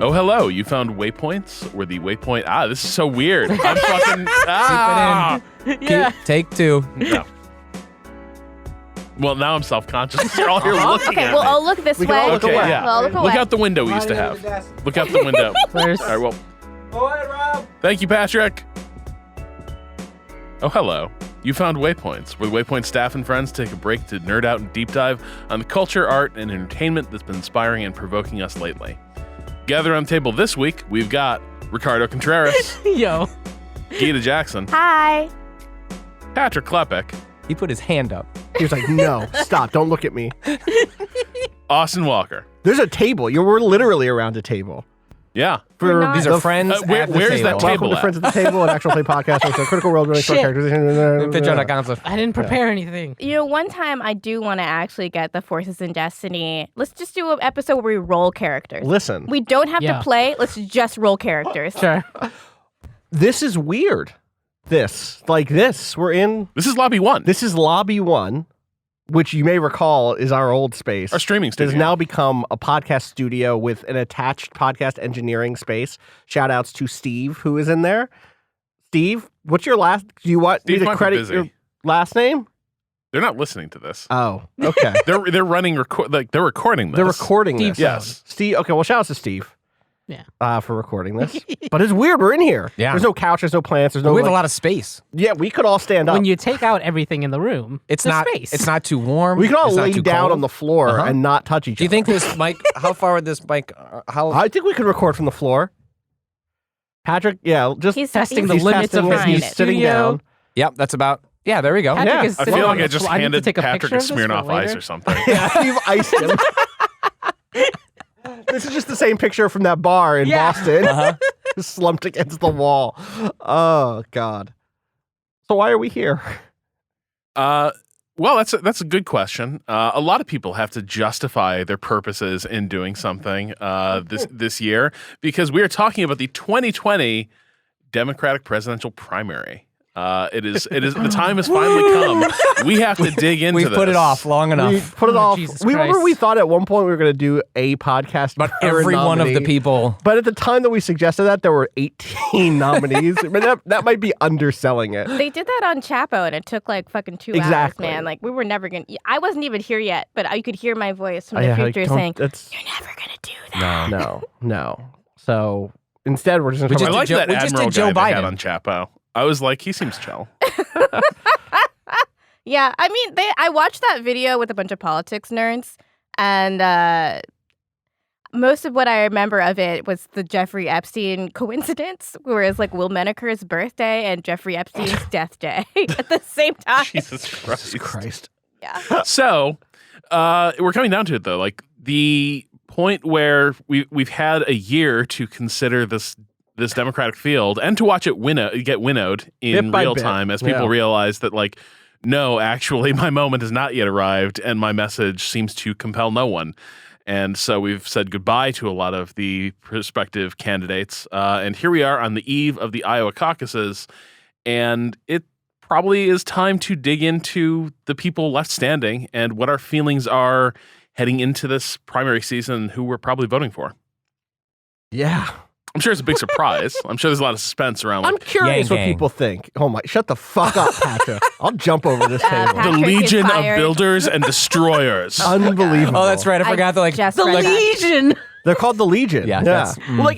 Oh, hello. You found Waypoints? Or the Waypoint... this is so weird. I'm fucking... Yeah. Take two. No. Well, now I'm self-conscious. You're all here looking Okay, at well, me. I'll look this way. Okay, yeah. Well, I'll look away. Look out the window we used to have. Look out the window. First. All right, well... Go ahead, Rob. Thank you, Patrick. Oh, hello. You found Waypoints, where the Waypoint staff and friends take a break to nerd out and deep dive on the culture, art, and entertainment that's been inspiring and provoking us lately. Gathered on the table this week, we've got Ricardo Contreras, Yo. Gita Jackson, Hi. Patrick Klepek, He put his hand up. He was like, no, stop, don't look at me. Austin Walker. There's a table. We're literally around a table. Yeah. We're not. These are friends at the where's table. that Welcome table to at? Friends at the Table, an actual play podcast. It's a critical world, really short Shit. characterization. Patreon.com. I didn't prepare anything. You know, one time I do want to actually get the Forces in Destiny. Let's just do an episode where we roll characters. Listen, We don't have Yeah. to play. Let's just roll characters. Sure. this is weird. We're in. This is Lobby 1. This is Lobby 1, which you may recall is our old space. Our streaming It studio. has now become a podcast studio with an attached podcast engineering space. Shout outs to Steve, who is in there. Steve, what's your last? Do you want Steve me might to be credit busy. your last name? They're not listening to this. Oh, okay. They're running they're recording this. They're recording this. Yes. Steve. Okay. Well, shout outs to Steve. Yeah. For recording this. But it's weird. We're in here. Yeah. There's no couch. There's no plants. There's no. We have a like- lot of space. Yeah, we could all stand up. When you take out everything in the room, It's there's not. space. It's not too warm. we could all it's not lay too down cold. on the floor Uh-huh. and not touch each Do you other. think this mic? How far would this mic? How? I think we could record from the floor. Patrick, yeah, just He's testing the he's limits testing of it. his He's new sitting studio. down. Yep, that's about. Yeah, there we go. Patrick Yeah. is I sitting feel on like I the just floor. I need to handed take a Patrick picture a of this for Smirnoff Ice later. or something. Yeah, you've iced him. This is just the same picture from that bar in Yeah. Boston. Uh-huh. Slumped against the wall. Oh God. So why are we here? Well, that's a good question. A lot of people have to justify their purposes in doing something this year because we are talking about the 2020 Democratic presidential primary. It is the time has finally come. We have to dig into We've this. put it off long enough. We put it off. Jesus We remember Christ. we thought at one point we were going to do a podcast But per every one of the nominee. people. But at the time that we suggested that, there were 18 nominees. I mean, that might be underselling it. They did that on Chapo, and it took like fucking 2 Exactly. hours, man. Like, we were never going to... I wasn't even here yet, but I could hear my voice from Oh, the yeah, future don't- saying, that's- you're never going to do that. No. So instead, we're just going We to just I like Joe- that we just Admiral did Joe guy they had Biden. on Chapo. I was like, he seems chill. Yeah, I mean, I watched that video with a bunch of politics nerds, and most of what I remember of it was the Jeffrey Epstein coincidence, whereas like Will Menaker's birthday and Jeffrey Epstein's death day at the same time. Jesus Christ. Jesus Christ. Yeah. So, we're coming down to it though. Like the point where we've had a year to consider this Democratic field and to watch it get winnowed in Bit by real bit. time as people Yeah. realize that like, no, actually my moment has not yet arrived and my message seems to compel no one. And so we've said goodbye to a lot of the prospective candidates. And here we are on the eve of the Iowa caucuses. And it probably is time to dig into the people left standing and what our feelings are heading into this primary season, who we're probably voting for. Yeah. I'm sure it's a big surprise. I'm sure there's a lot of suspense around like I'm curious Yang what gang. people think. Oh my, shut the fuck up, Patrick. I'll jump over this table. the Patrick is Legion of fired. Builders and Destroyers. Unbelievable. Oh, that's right. I forgot. They're like just The read that. Legion. They're called the Legion. Yeah, Yeah. that's- Well,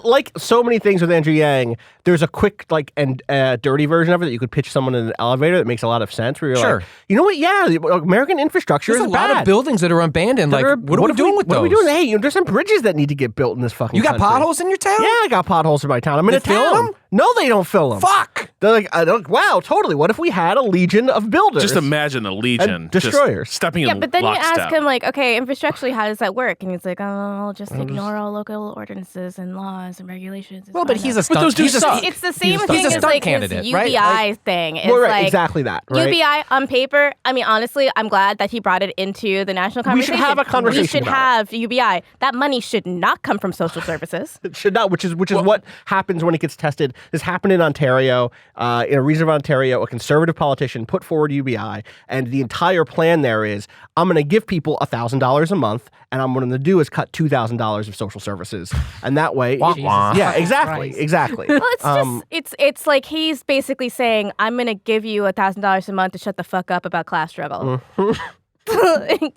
like so many things with Andrew Yang, there's a quick and dirty version of it that you could pitch someone in an elevator that makes a lot of sense. Where you're Sure. like, you know what? Yeah, the American infrastructure There's is a lot bad. of buildings that are abandoned. Like, what are we doing with What those? are we doing? Hey, there's some bridges that need to get built in this fucking. You got country. potholes in your town? Yeah, I got potholes in my town. I'm in They a fill town. them? No, they don't fill them. Fuck. They're like, wow, totally. What if we had a legion of builders? Just imagine a legion And destroyers. just stepping Yeah, in but then you lockstep. ask him, like, okay, infrastructurally, how does that work? And he's like, oh, I'll just ignore all local ordinances and laws and regulations. It's Well, but fine he's now." a stunt. those do he's a suck. It's the same He's a thing stunt as like candidate, his right? UBI thing. It's well, right, like, exactly that. Right? UBI on paper, I mean, honestly, I'm glad that he brought it into the national We should conversation. have a conversation We should about have UBI. That money should not come from social services. It should not, which is what happens when it gets tested This happened in Ontario, in a region of Ontario. A conservative politician put forward UBI, and the entire plan there is, I'm going to give people $1,000 a month, and what I'm going to do is cut $2,000 of social services, and that way, yeah, exactly. Well, it's like he's basically saying, I'm going to give you $1,000 a month to shut the fuck up about class struggle.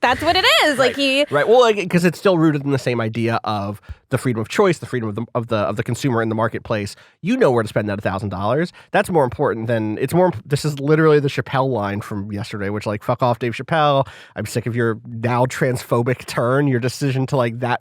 That's what it is. Like right. Well, because it's still rooted in the same idea of the freedom of choice, the freedom of the consumer in the marketplace. You know where to spend that $1,000. That's more important than This is literally the Chappelle line from yesterday, which fuck off, Dave Chappelle. I'm sick of your now transphobic turn. Your decision to make that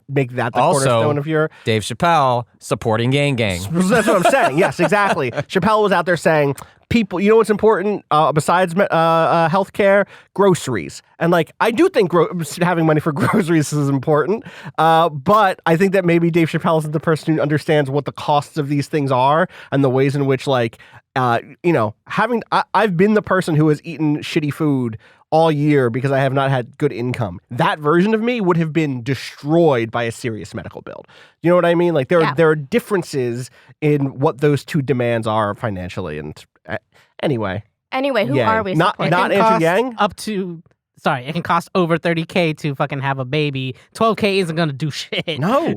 the cornerstone of your Dave Chappelle supporting gang. That's what I'm saying. Yes, exactly. Chappelle was out there saying, people, you know what's important besides healthcare? Groceries. And I do think having money for groceries is important, but I think that maybe Dave Chappelle isn't the person who understands what the costs of these things are and the ways in which I've been the person who has eaten shitty food all year because I have not had good income. That version of me would have been destroyed by a serious medical bill. You know what I mean? There are differences in what those two demands are financially. And anyway, who are we? Not Andrew Yang. It can cost over $30,000 to fucking have a baby. $12,000 isn't gonna do shit. No,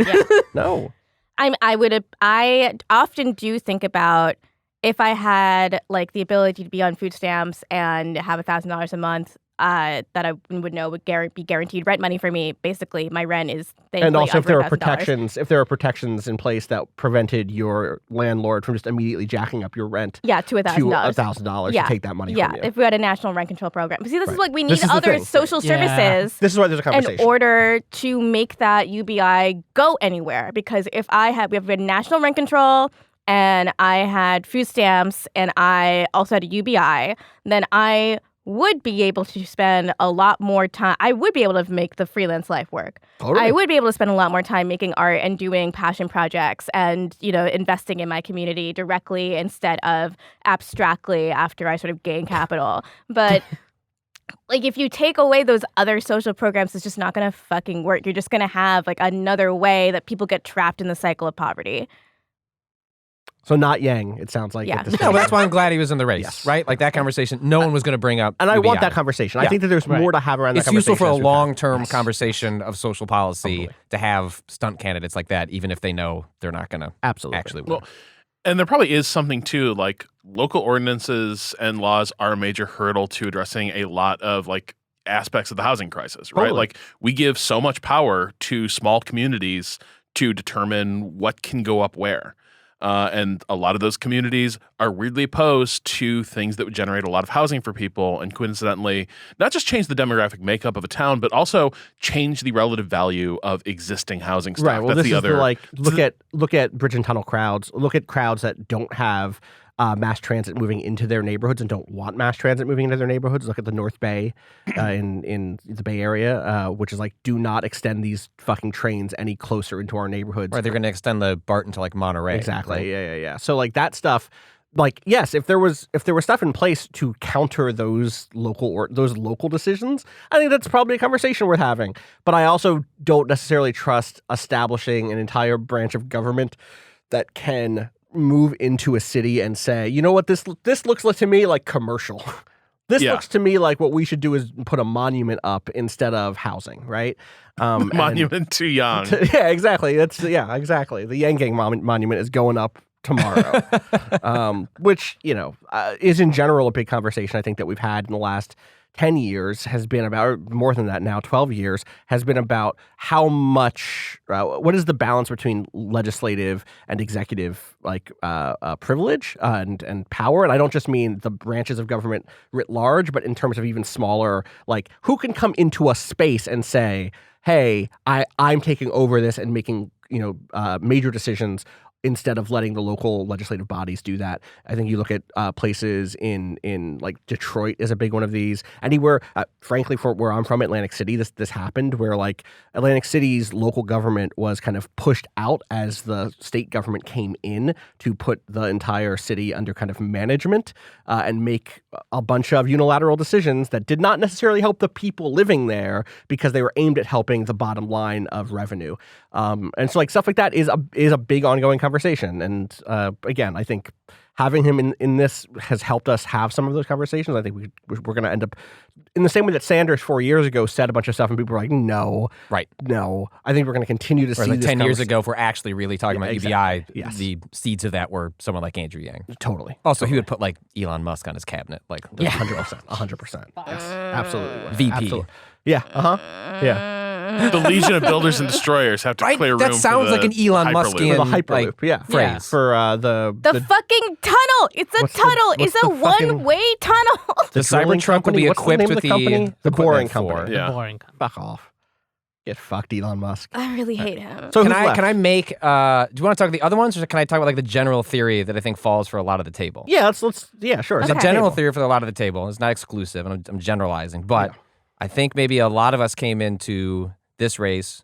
no. I often do think about if I had the ability to be on food stamps and have $1,000 a month, that I would know would be guaranteed rent money for me. Basically, my rent is and also if there are $1,000. protections in place that prevented your landlord from just immediately jacking up your rent, to $1,000 to take that money from you. If we had a national rent control program. But see, this is we need other social services. This is why there's a conversation in order to make that UBI go anywhere. Because if we have a national rent control, and I had food stamps, and I also had a UBI, then I would be able to spend a lot more time. I would be able to make the freelance life work. Totally. I would be able to spend a lot more time making art and doing passion projects and, investing in my community directly instead of abstractly after I sort of gain capital. But if you take away those other social programs, it's just not going to fucking work. You're just going to have another way that people get trapped in the cycle of poverty. So not Yang, it sounds like. Yeah. No, but that's why I'm glad he was in the race, right? That conversation, no one was going to bring up. And I want that conversation. I think that there's more to have around that conversation. It's useful for a long-term conversation of social policy to have stunt candidates like that, even if they know they're not going to actually win. Well, and there probably is something too, local ordinances and laws are a major hurdle to addressing a lot of aspects of the housing crisis, right? Totally. We give so much power to small communities to determine what can go up where. And a lot of those communities are weirdly opposed to things that would generate a lot of housing for people and coincidentally not just change the demographic makeup of a town, but also change the relative value of existing housing stock. Right. Well, That's look at bridge and tunnel crowds. Look at crowds that don't have mass transit moving into their neighborhoods and don't want mass transit moving into their neighborhoods. Look at the North Bay in the Bay Area, which is do not extend these fucking trains any closer into our neighborhoods. Right, they're going to extend the BART into Monterey. Exactly. Right? Yeah. So that stuff. Yes, if there was stuff in place to counter those local decisions, I think that's probably a conversation worth having. But I also don't necessarily trust establishing an entire branch of government that can move into a city and say, you know what, this looks to me like commercial. This looks to me like what we should do is put a monument up instead of housing, right? Monument to Yang. Yeah, exactly. Exactly. The Yang Gang monument is going up tomorrow, which is in general a big conversation I think that we've had in the last 10 years has been about, or more than that now, 12 years, has been about how much, what is the balance between legislative and executive privilege and power. And I don't just mean the branches of government writ large, but in terms of even smaller, who can come into a space and say, hey, I'm taking over this and making, major decisions instead of letting the local legislative bodies do that. I think you look at places in Detroit is a big one of these. Anywhere, frankly, for where I'm from, Atlantic City, this happened where Atlantic City's local government was kind of pushed out as the state government came in to put the entire city under kind of management and make a bunch of unilateral decisions that did not necessarily help the people living there because they were aimed at helping the bottom line of revenue. And so stuff like that is a big ongoing conversation conversation. And again, I think having him in this has helped us have some of those conversations. I think we're going to end up in the same way that Sanders 4 years ago said a bunch of stuff and people were like, no. Right. No. I think we're going to continue to see like this 10 years ago, if we're actually really talking about UBI, Yes. the seeds of that were someone like Andrew Yang. Totally. Also, he would put like Elon Musk on his cabinet. Like, 100%. 100%. Yes. Absolutely. would. VP. Absolutely. Yeah. Yeah. The Legion of Builders and Destroyers have to Right? clear room That sounds for like an the Elon Hyperloop. Muskian For the Hyperloop, like, yeah. phrase. For The fucking tunnel. It's a what's the- tunnel. what's It's a the fucking- one-way tunnel. The drilling Cybertruck will company? be What's equipped name of with the company? The Boring equipment Company. Yeah. Boring. Fuck off. Get fucked, Elon Musk. I really hate him. So Can who's I left? can I make? Do you want to talk about the other ones, or can I talk about like the general theory that I think falls for a lot of the table? Yeah, let's yeah, sure. Okay. The Set general table. theory for a lot of the table is not exclusive, and I'm generalizing, but Yeah. I think maybe a lot of us came into this race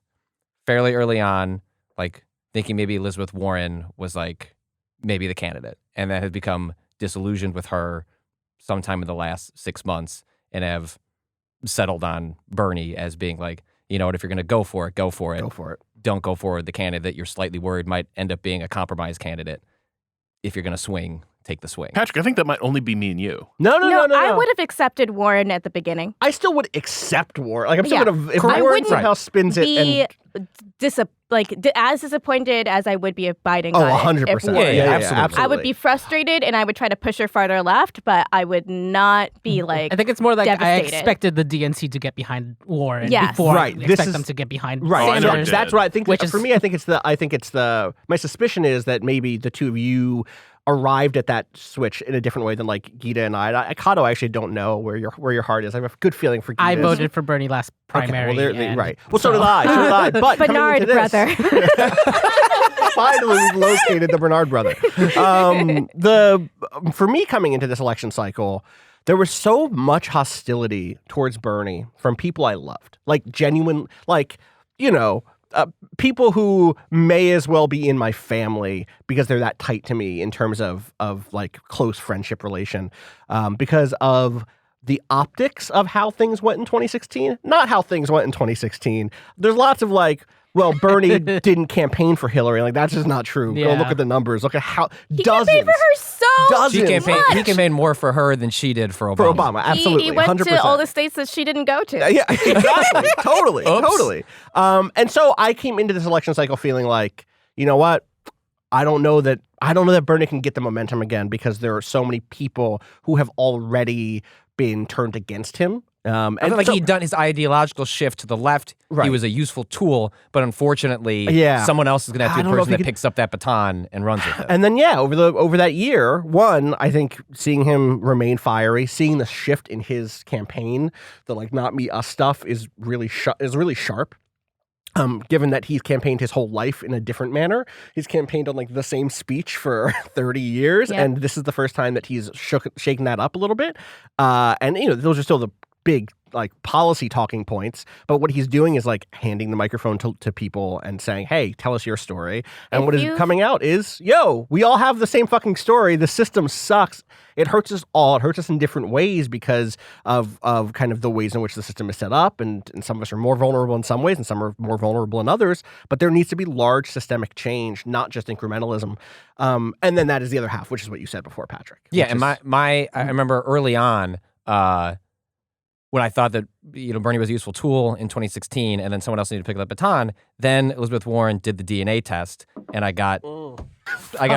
fairly early on, like thinking maybe Elizabeth Warren was like maybe the candidate, and then had become disillusioned with her sometime in the last 6 months, and have settled on Bernie as being like, you know what, if you're going to go for it, go for it. Go for it. Don't go for the candidate that you're slightly worried might end up being a compromise candidate. If you're going to swing, take the swing. Patrick, I think that might only be me and you. No. I would have accepted Warren at the beginning. I still would accept Warren. Like I'm still Yeah. gonna if I Warren wouldn't somehow spins it Be and as disappointed as I would be if Biden oh, got it. 100%. If Warren- Yeah, absolutely. I would be frustrated and I would try to push her farther left, but I would not be like. I think it's more like I devastated. expected the DNC to get behind Warren Yes. before Right, I this expect is- them to get behind Right, Oh, I know Sanders. you that's did. what I think. Which is- For me, I think it's the. My suspicion is that maybe the two of you arrived at that switch in a different way than like Gita and I. Kato, I actually don't know where your heart is. I have a good feeling for Gita. I voted for Bernie last Okay, primary. well, and right. Well, so did I. So did I. But coming Bernard into this, brother. Finally, we've located the Bernard brother. For me coming into this election cycle, there was so much hostility towards Bernie from people I loved, like genuine, like people who may as well be in my family because they're that tight to me in terms of like close friendship relation, because of the optics of how things went in 2016, not how things went in 2016. There's lots of like, well, Bernie didn't campaign for Hillary. Like, that's just not true. Go Yeah. look at the numbers. Look at how He dozens. campaigned for her so Dozens. He campaigned more for her than she did for Obama. For Obama, absolutely. He went 100%. to all the states that she didn't go to. Yeah, exactly. Totally. Oops. Totally. And so I came into this election cycle feeling like, you know what? I don't know that Bernie can get the momentum again because there are so many people who have already been turned against him. I feel like he'd done his ideological shift to the left. Right. He was a useful tool, but unfortunately, Yeah. someone else is going to have I to be don't the know person if that he picks up that baton and runs with it. And then over that year, one, I think seeing him remain fiery, seeing the shift in his campaign, the like not me us stuff is really sharp. Given that he's campaigned his whole life in a different manner, he's campaigned on like the same speech for 30 years, Yep. and this is the first time that he's shaken that up a little bit. And those are still the big like policy talking points, but what he's doing is like handing the microphone to people and saying, hey, tell us your story. And If what is you've- coming out is, yo, we all have the same fucking story. The system sucks. It hurts us all. It hurts us in different ways because of kind of the ways in which the system is set up. And some of us are more vulnerable in some ways and some are more vulnerable in others. But there needs to be large systemic change, not just incrementalism. And then that is the other half, which is what you said before, Patrick. Yeah, which and is- I remember early on when I thought that Bernie was a useful tool in 2016, and then someone else needed to pick up the baton. Then Elizabeth Warren did the DNA test, and I got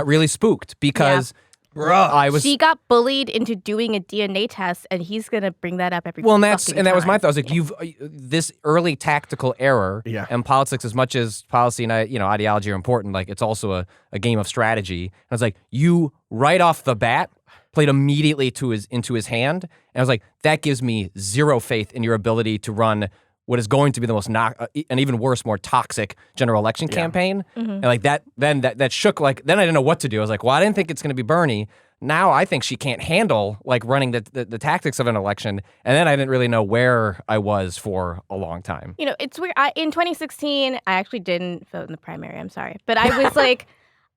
really spooked because I was She got bullied into doing a DNA test, and he's gonna bring that up every. well, and that fucking was my time. thought. I was like, you've this early tactical error, Yeah. and politics, as much as policy and ideology are important, like it's also a game of strategy. And I was like, you right off the bat played immediately into his hand, and I was like, that gives me zero faith in your ability to run what is going to be the most and even worse, more toxic general election campaign. And like that shook. Like then I didn't know what to do. I was like, well, I didn't think it's going to be Bernie. Now I think she can't handle like running the tactics of an election. And then I didn't really know where I was for a long time. It's weird. In 2016, I actually didn't vote in the primary. I'm sorry, but I was like.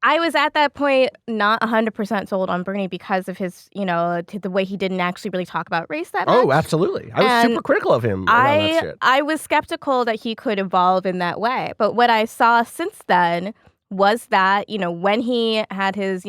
I was at that point not 100% sold on Bernie because of his, the way he didn't actually really talk about race that much. Oh, absolutely. I was And super critical of him around that shit. I was skeptical that he could evolve in that way. But what I saw since then was that, when he had his,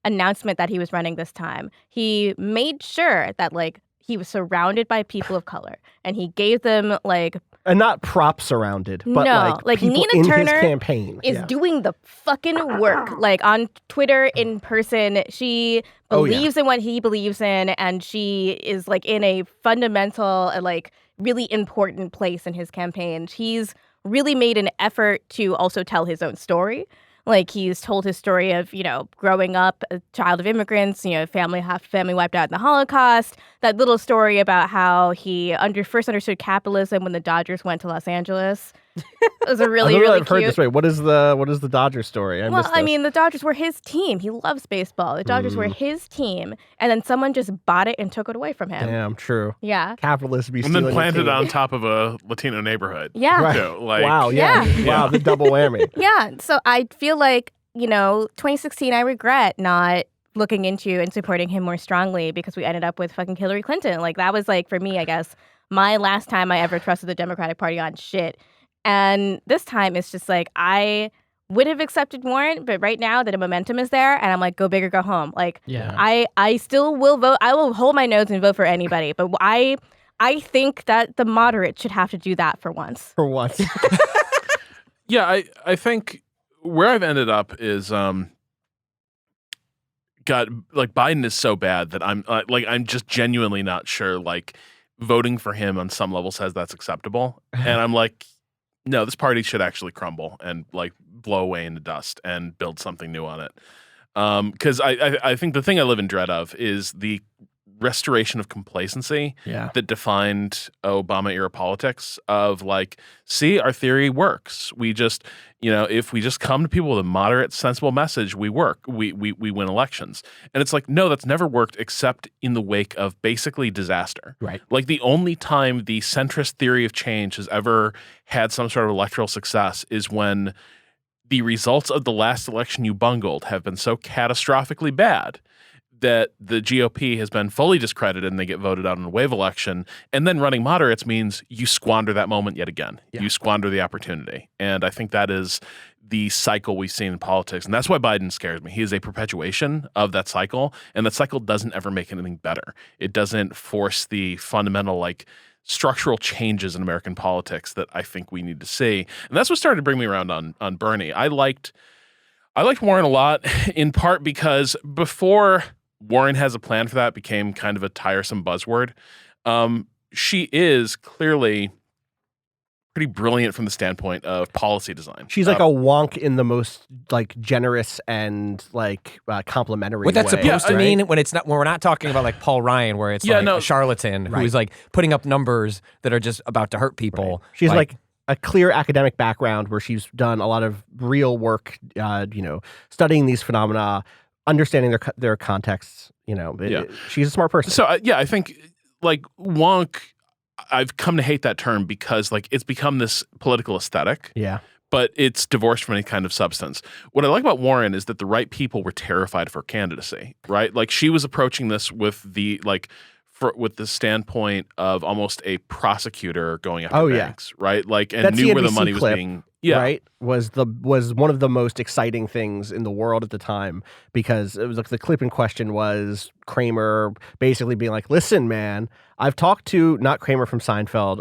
announcement that he was running this time, he made sure that, like, he was surrounded by people of color, and he gave them, like... And not props surrounded, but like people Nina in Turner his campaign. is doing the fucking work. Like, on Twitter, in person, she believes in what he believes in, and she is, like, in a fundamental, like, really important place in his campaign. He's really made an effort to also tell his own story. Like, he's told his story of, growing up a child of immigrants, family wiped out in the Holocaust. That little story about how he first understood capitalism when the Dodgers went to Los Angeles. It was a really, really I've heard this. Wait, what is the Dodgers story? I mean, the Dodgers were his team. He loves baseball. The Dodgers were his team, and then someone just bought it and took it away from him. Damn, true. Yeah. Capitalists be and stealing then planted your it team. on top of a Latino neighborhood. Yeah. Right. So, like, Wow, yeah. Wow, the double whammy. Yeah. So I feel like, 2016, I regret not looking into and supporting him more strongly because we ended up with fucking Hillary Clinton. Like, that was, like, for me, I guess, my last time I ever trusted the Democratic Party on shit. And this time it's just like, I would have accepted Warren, but right now the momentum is there, and I'm like, go big or go home. Like, I still will vote. I will hold my nose and vote for anybody, but I think that the moderates should have to do that for once. For once. Yeah, I think where I've ended up is God, like, Biden is so bad that I'm just genuinely not sure, like, voting for him on some level says that's acceptable. And I'm like, no, this party should actually crumble and, like, blow away into dust and build something new on it. Because I think the thing I live in dread of is the restoration of complacency that defined Obama-era politics of, like, see, our theory works. We just, if we just come to people with a moderate, sensible message, we work. We win elections. And it's like, no, that's never worked except in the wake of basically disaster. Right. Like, the only time the centrist theory of change has ever had some sort of electoral success is when the results of the last election you bungled have been so catastrophically bad that the GOP has been fully discredited and they get voted out in a wave election. And then running moderates means you squander that moment yet again. Yeah. You squander the opportunity. And I think that is the cycle we've seen in politics. And that's why Biden scares me. He is a perpetuation of that cycle. And that cycle doesn't ever make anything better. It doesn't force the fundamental, like, structural changes in American politics that I think we need to see. And that's what started to bring me around on Bernie. I liked Warren a lot, in part because before Warren has a plan for that became kind of a tiresome buzzword. She is clearly pretty brilliant from the standpoint of policy design. She's like a wonk in the most, like, generous and, like, complimentary What that's way. supposed to mean when we're not talking about, like, Paul Ryan, where it's a charlatan who's, like, putting up numbers that are just about to hurt people. Right. She's like a clear academic background where she's done a lot of real work, studying these phenomena, understanding their contexts. She's a smart person. So I think, like, wonk, I've come to hate that term because, like, it's become this political aesthetic. Yeah. But it's divorced from any kind of substance. What I like about Warren is that the right people were terrified of her candidacy, right? Like, she was approaching this with the, like, with the standpoint of almost a prosecutor going after banks, right? Like, and that knew where the CNBC money was clip, being, right? Was one of the most exciting things in the world at the time, because it was like the clip in question was Kramer basically being like, "Listen, man, I've talked to not Kramer from Seinfeld,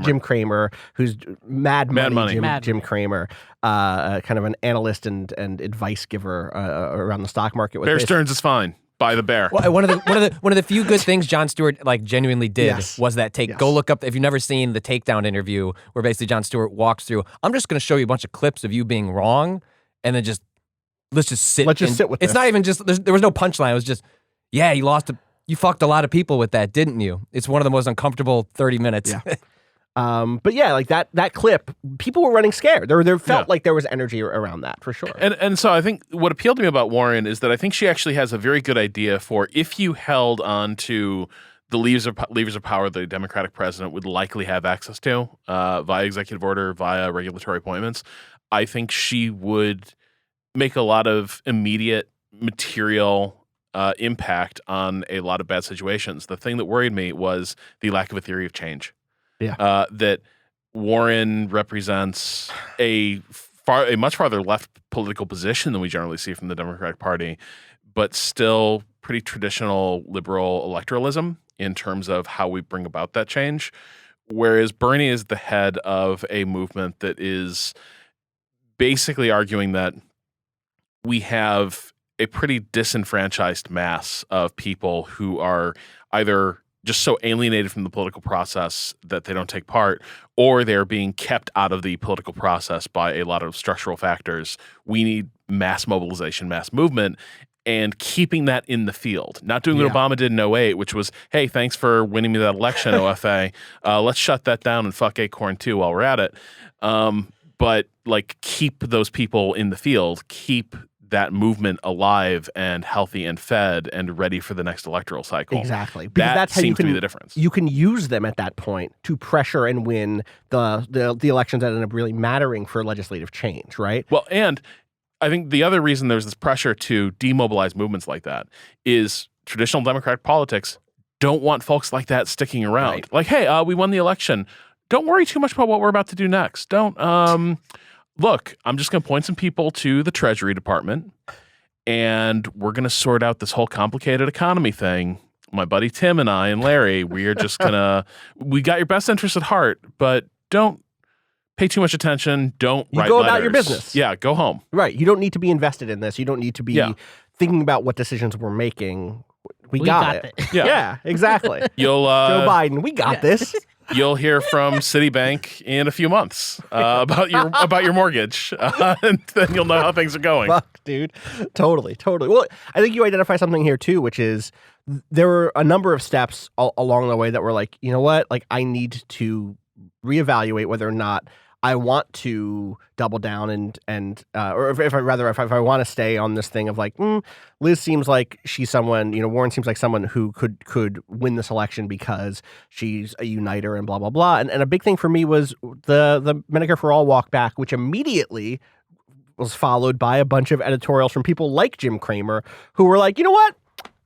Jim Kramer, who's Mad Money. Jim Kramer, kind of an analyst and advice giver around the stock market. Bear Stearns is fine. Buy the bear." Well, one of the few good things Jon Stewart, like, genuinely did was that take. Go look up, if you've never seen the Takedown interview, where basically Jon Stewart walks through, I'm just going to show you a bunch of clips of you being wrong, and then let's just sit with this. It's not even just, there was no punchline. It was just, you fucked a lot of people with that, didn't you? It's one of the most uncomfortable 30 minutes. Yeah. But yeah, like that clip, people were running scared. There felt like there was energy around that for sure. And so I think what appealed to me about Warren is that I think she actually has a very good idea for, if you held on to the levers of power the Democratic president would likely have access to via executive order, via regulatory appointments, I think she would make a lot of immediate material impact on a lot of bad situations. The thing that worried me was the lack of a theory of change. Yeah, that Warren represents a a much farther left political position than we generally see from the Democratic Party, but still pretty traditional liberal electoralism in terms of how we bring about that change. Whereas Bernie is the head of a movement that is basically arguing that we have a pretty disenfranchised mass of people who are either just so alienated from the political process that they don't take part, or they're being kept out of the political process by a lot of structural factors. We need mass mobilization, mass movement, and keeping that in the field. Not doing what Obama did in 08, which was, hey, thanks for winning me that election, OFA. Let's shut that down and fuck Acorn too while we're at it. But like, keep those people in the field, keep that movement alive and healthy and fed and ready for the next electoral cycle. Exactly. Because That that's how seems to be the difference. You can use them at that point to pressure and win the elections that end up really mattering for legislative change, right? Well, and I think the other reason there's this pressure to demobilize movements like that is traditional Democratic politics don't want folks like that sticking around. Right. Like, hey, we won the election. Don't worry too much about what we're about to do next. Don't look, I'm just going to point some people to the Treasury Department, and we're going to sort out this whole complicated economy thing. My buddy Tim and I and Larry, we are just going to – we got your best interests at heart, but don't pay too much attention. Don't write go letters. about your business. Yeah, go home. Right. You don't need to be invested in this. You don't need to be thinking about what decisions we're making. We got it. Yeah, exactly. You'll Joe Biden, we got this. You'll hear from Citibank in a few months about your mortgage, and then you'll know how things are going. Fuck, dude. Totally. Well, I think you identify something here too, which is there were a number of steps along the way that were like, you know what? Like, I need to reevaluate whether or not I want to double down or if I want to stay on this thing of like, Liz seems like she's someone, Warren seems like someone who could win this election because she's a uniter and blah, blah, blah. And a big thing for me was the Medicare for All walk back, which immediately was followed by a bunch of editorials from people like Jim Cramer who were like, you know what?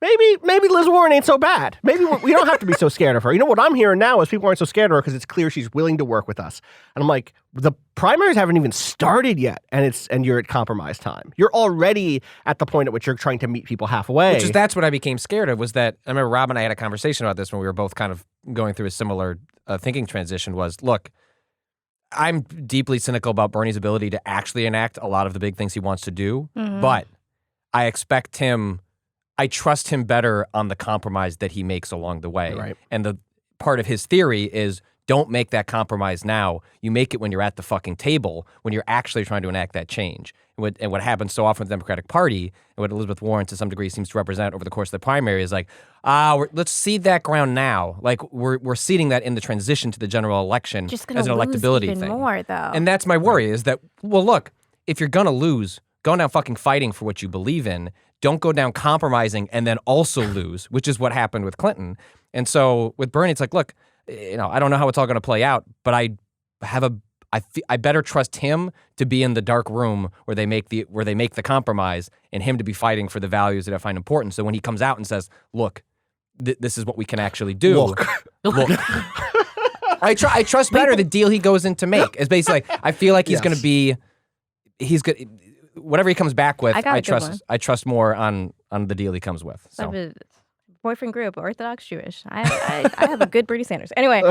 Maybe Liz Warren ain't so bad. Maybe we don't have to be so scared of her. You know, what I'm hearing now is people aren't so scared of her because it's clear she's willing to work with us. And I'm like, the primaries haven't even started yet, and you're at compromise time. You're already at the point at which you're trying to meet people halfway. That's what I became scared of, was that I remember Rob and I had a conversation about this when we were both kind of going through a similar thinking transition was, look, I'm deeply cynical about Bernie's ability to actually enact a lot of the big things he wants to do, but I trust him better on the compromise that he makes along the way. Right. And the part of his theory is, don't make that compromise now. You make it when you're at the fucking table, when you're actually trying to enact that change. And what happens so often with the Democratic Party, and what Elizabeth Warren to some degree seems to represent over the course of the primary, is like, let's cede that ground now. Like, we're ceding that in the transition to the general election Just as an gonna lose electability even thing. more, though. And that's my worry, is that, well, look, if you're going to lose, go down fucking fighting for what you believe in. Don't go down compromising and then also lose, which is what happened with Clinton. And so with Bernie, it's like, look, I don't know how it's all going to play out, but I better trust him to be in the dark room where they make the compromise, and him to be fighting for the values that I find important. So when he comes out and says, look, this is what we can actually do. Look. I trust better the deal he goes in to make. Is basically, I feel like he's going to be, whatever he comes back with, I trust more on the deal he comes with. So. I have a boyfriend group, Orthodox Jewish. I have a good Bernie Sanders. Anyway,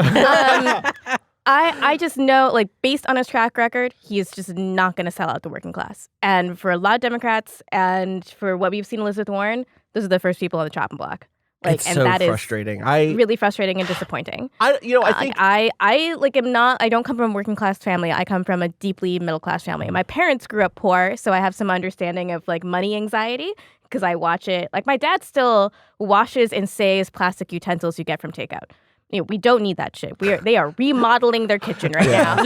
I just know, like, based on his track record, he is just not going to sell out the working class. And for a lot of Democrats, and for what we've seen Elizabeth Warren, those are the first people on the chopping block. Like, it's and so that frustrating. is really frustrating and disappointing. I think I don't come from a working class family. I come from a deeply middle class family. My parents grew up poor, so I have some understanding of like money anxiety because I watch it. Like, my dad still washes and saves plastic utensils you get from takeout. We don't need that shit. They are remodeling their kitchen right now.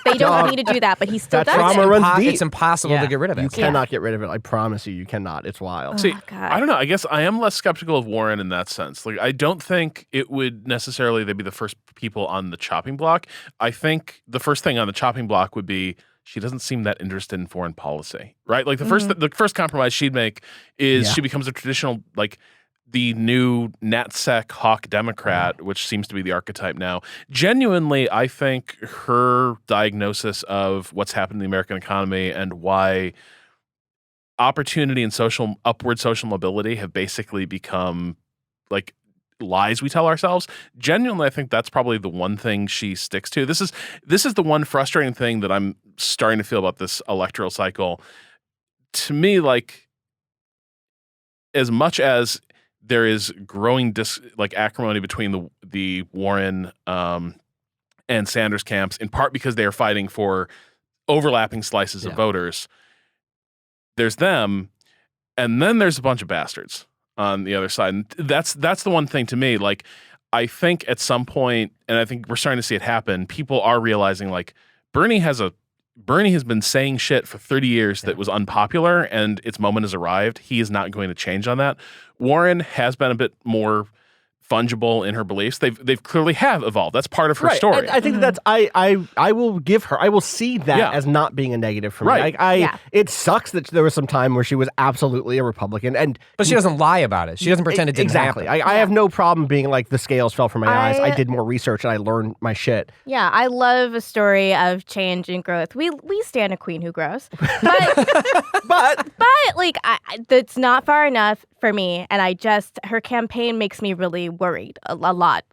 They don't need to do that, but he still that does trauma it. runs deep. It's impossible to get rid of it. You cannot get rid of it. I promise you cannot. It's wild. See, God. I don't know. I guess I am less skeptical of Warren in that sense. Like, I don't think it would necessarily they'd be the first people on the chopping block. I think the first thing on the chopping block would be she doesn't seem that interested in foreign policy, right? Like the first compromise she'd make is she becomes a traditional, like, the new NatSec hawk Democrat, which seems to be the archetype now. Genuinely, I think her diagnosis of what's happened in the American economy and why opportunity and upward social mobility have basically become like lies we tell ourselves. Genuinely, I think that's probably the one thing she sticks to. This is the one frustrating thing that I'm starting to feel about this electoral cycle. To me, like, as much as there is growing acrimony between the Warren and Sanders camps, in part because they are fighting for overlapping slices of voters. There's them, and then there's a bunch of bastards on the other side. And that's the one thing to me. Like, I think at some point, and I think we're starting to see it happen, people are realizing like Bernie has been saying shit for 30 years that was unpopular, and its moment has arrived. He is not going to change on that. Warren has been a bit more fungible in her beliefs. They've clearly have evolved. That's part of her story. I think that's I will give her. I will see that as not being a negative for me. Right. It sucks that there was some time where she was absolutely a Republican, but she doesn't lie about it. She doesn't pretend it didn't happen. I have no problem being like the scales fell from my eyes. I did more research and I learned my shit. Yeah, I love a story of change and growth. We stand a queen who grows, but like that's not far enough for me. And her campaign makes me really worried a lot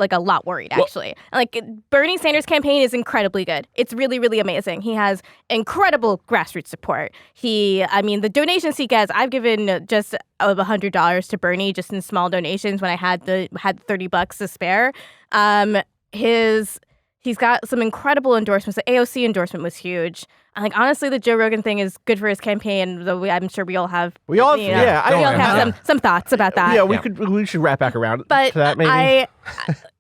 worried actually. Like Bernie Sanders' campaign is incredibly good. It's really, really amazing. He has incredible grassroots support. The donations he gets, I've given just $100 to Bernie just in small donations when I had $30 to spare. He's got some incredible endorsements. The AOC endorsement was huge. Like honestly, the Joe Rogan thing is good for his campaign. Though I'm sure we all have. Some thoughts about that. Yeah, we should wrap back around to that maybe.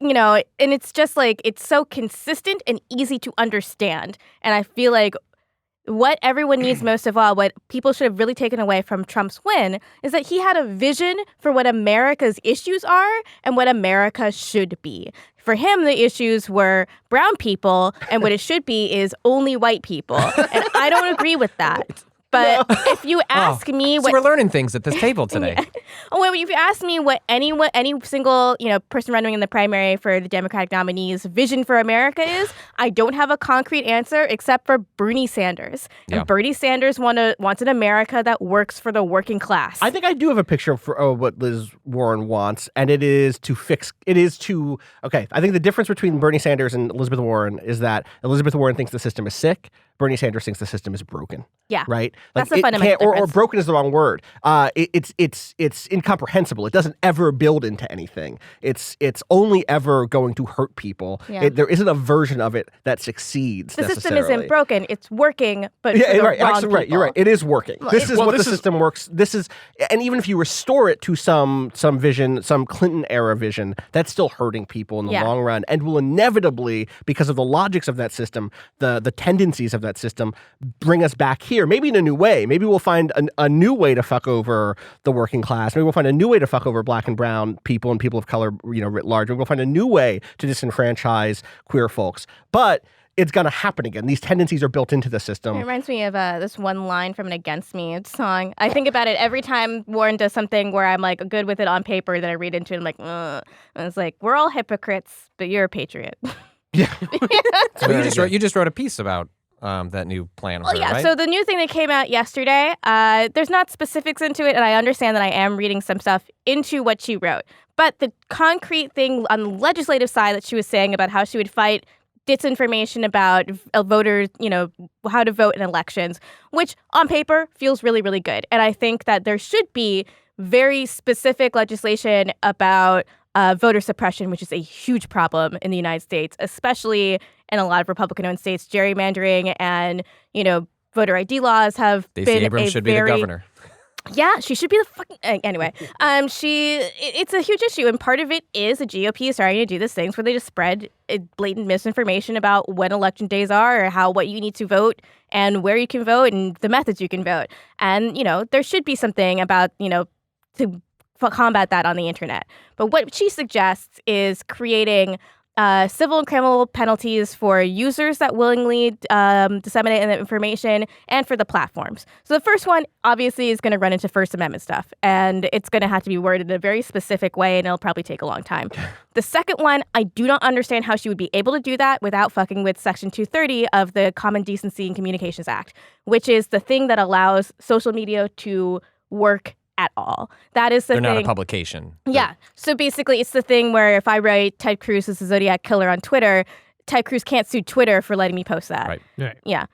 And it's just like it's so consistent and easy to understand. And I feel like what everyone needs most of all, what people should have really taken away from Trump's win, is that he had a vision for what America's issues are and what America should be. For him, the issues were brown people, and what it should be is only white people. And I don't agree with that. But if you ask me what... So we're learning things at this table today. If you ask me what any single person running in the primary for the Democratic nominee's vision for America is, I don't have a concrete answer except for Bernie Sanders. Yeah. And Bernie Sanders wants an America that works for the working class. I think I do have a picture for what Liz Warren wants, and I think the difference between Bernie Sanders and Elizabeth Warren is that Elizabeth Warren thinks the system is sick. Bernie Sanders thinks the system is broken. Yeah. Right? Like that's the fundamental difference. Or broken is the wrong word. It's incomprehensible. It doesn't ever build into anything. It's only ever going to hurt people. Yeah. There isn't a version of it that succeeds the necessarily. system isn't broken. It's working, but right. Actually, right. You're right. It is working. This is what the system works. And even if you restore it to some vision, some Clinton era vision, that's still hurting people in the long run, and will inevitably, because of the logics of that system, the tendencies of that system, bring us back here. Maybe in a new way. Maybe we'll find a new way to fuck over the working class. Maybe we'll find a new way to fuck over black and brown people and people of color, writ large. Maybe we'll find a new way to disenfranchise queer folks. But it's going to happen again. These tendencies are built into the system. It reminds me of this one line from an Against Me song. I think about it every time Warren does something where I'm like good with it on paper that I read into it. I'm like, ugh. And it's like, we're all hypocrites, but you're a patriot. Yeah. So you just wrote a piece about that new plan. Right? So the new thing that came out yesterday, there's not specifics into it, and I understand that I am reading some stuff into what she wrote. But the concrete thing on the legislative side that she was saying about how she would fight disinformation about voters, how to vote in elections, which on paper feels really, really good. And I think that there should be very specific legislation about voter suppression, which is a huge problem in the United States, especially in a lot of Republican-owned states. Gerrymandering and, voter ID laws have Stacey been Abrams should be the governor. Yeah, she should be the fucking... Anyway, it's a huge issue, and part of it is the GOP is starting to do these things where they just spread blatant misinformation about when election days are, or what you need to vote, and where you can vote, and the methods you can vote. And, there should be something about, to combat that on the internet. But what she suggests is creating civil and criminal penalties for users that willingly disseminate that information and for the platforms. So the first one obviously is going to run into First Amendment stuff, and it's going to have to be worded in a very specific way, and it'll probably take a long time. The second one, I do not understand how she would be able to do that without fucking with Section 230 of the Common Decency and Communications Act, which is the thing that allows social media to work at all. That is the thing. They're not a publication. Yeah. So basically, it's the thing where if I write Ted Cruz is a Zodiac killer on Twitter, Ted Cruz can't sue Twitter for letting me post that. Right. Yeah.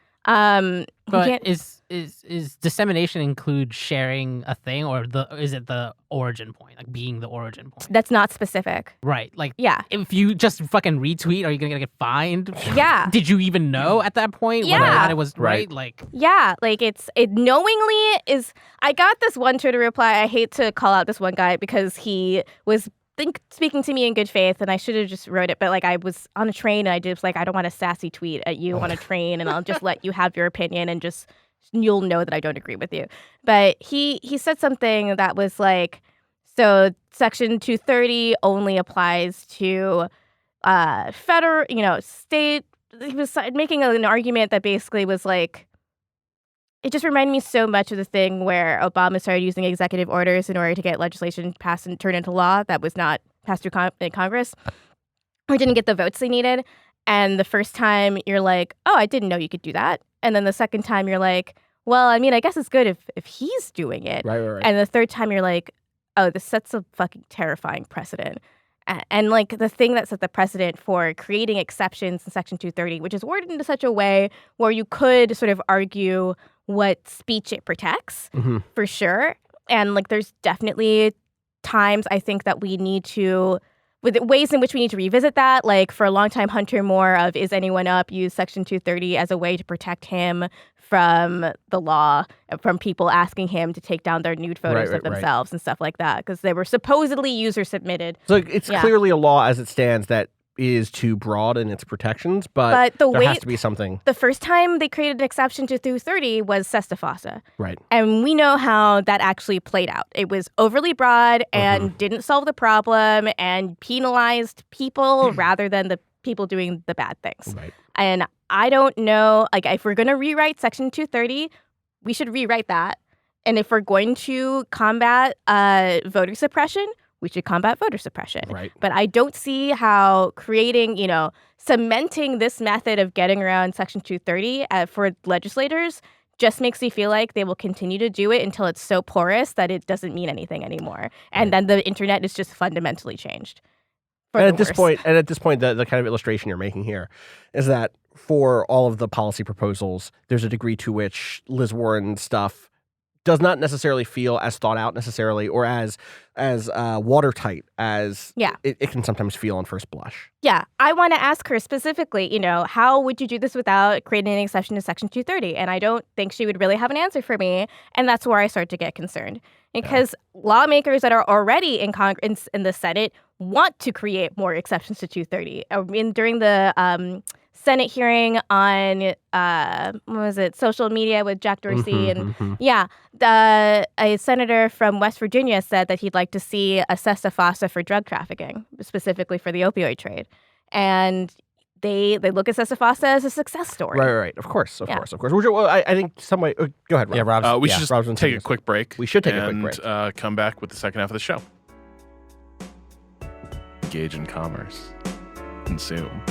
But is dissemination include sharing a thing, or is it the origin point, like being the origin point? That's not specific. Right. Like, Yeah. if you just fucking retweet, are you gonna get fined? Yeah. Did you even know at that point whether or Yeah. not it was right? Right. Like, Yeah, like it knowingly is. I got this one Twitter reply. I hate to call out this one guy because he was speaking to me in good faith, and I should have just wrote it. But like I was on a train, and I just I don't want a sassy tweet at you on a train, and I'll just let you have your opinion, and just you'll know that I don't agree with you. But he said something that was like, so Section 230 only applies to federal, state. He was making an argument that basically was like, it just reminded me so much of the thing where Obama started using executive orders in order to get legislation passed and turned into law that was not passed through Congress or didn't get the votes they needed. And the first time you're like, oh, I didn't know you could do that. And then the second time you're like, well, I mean, I guess it's good if he's doing it. Right. And the third time you're like, oh, this sets a fucking terrifying precedent. And like the thing that set the precedent for creating exceptions in Section 230, which is worded into such a way where you could sort of argue what speech it protects, for sure. And like there's definitely times I think that we need to, with ways in which we need to revisit that. Like for a long time, Hunter Moore of Is Anyone Up used Section 230 as a way to protect him from the law, from people asking him to take down their nude photos of themselves and stuff like that, because they were supposedly user submitted. So it's clearly a law as it stands that is too broad in its protections, but there has to be something. The first time they created an exception to 230 was Sesta Fossa. Right. And we know how that actually played out. It was overly broad and didn't solve the problem and penalized people rather than the people doing the bad things. Right. And I don't know, like if we're going to rewrite Section 230, we should rewrite that. And if we're going to combat voter suppression, we should combat voter suppression. Right. But I don't see how creating, cementing this method of getting around Section 230 for legislators just makes me feel like they will continue to do it until it's so porous that it doesn't mean anything anymore. And then the internet is just fundamentally changed. And at this point, the kind of illustration you're making here is that for all of the policy proposals, there's a degree to which Liz Warren's stuff does not necessarily feel as thought out necessarily, or as watertight as it can sometimes feel on first blush. Yeah, I want to ask her specifically, how would you do this without creating an exception to Section 230? And I don't think she would really have an answer for me, and that's where I start to get concerned. Because lawmakers that are already in Congress, in the Senate, want to create more exceptions to 230. I mean, during the Senate hearing on social media with Jack Dorsey a senator from West Virginia said that he'd like to see a Sesta Fossa for drug trafficking, specifically for the opioid trade, and they look at Sesta Fossa as a success story. Right. Of course. Well, I think some way. Go ahead, Rob. Yeah, Rob. We should just take a quick break. We should take a quick break. And come back with the second half of the show. Engage in commerce. Consume.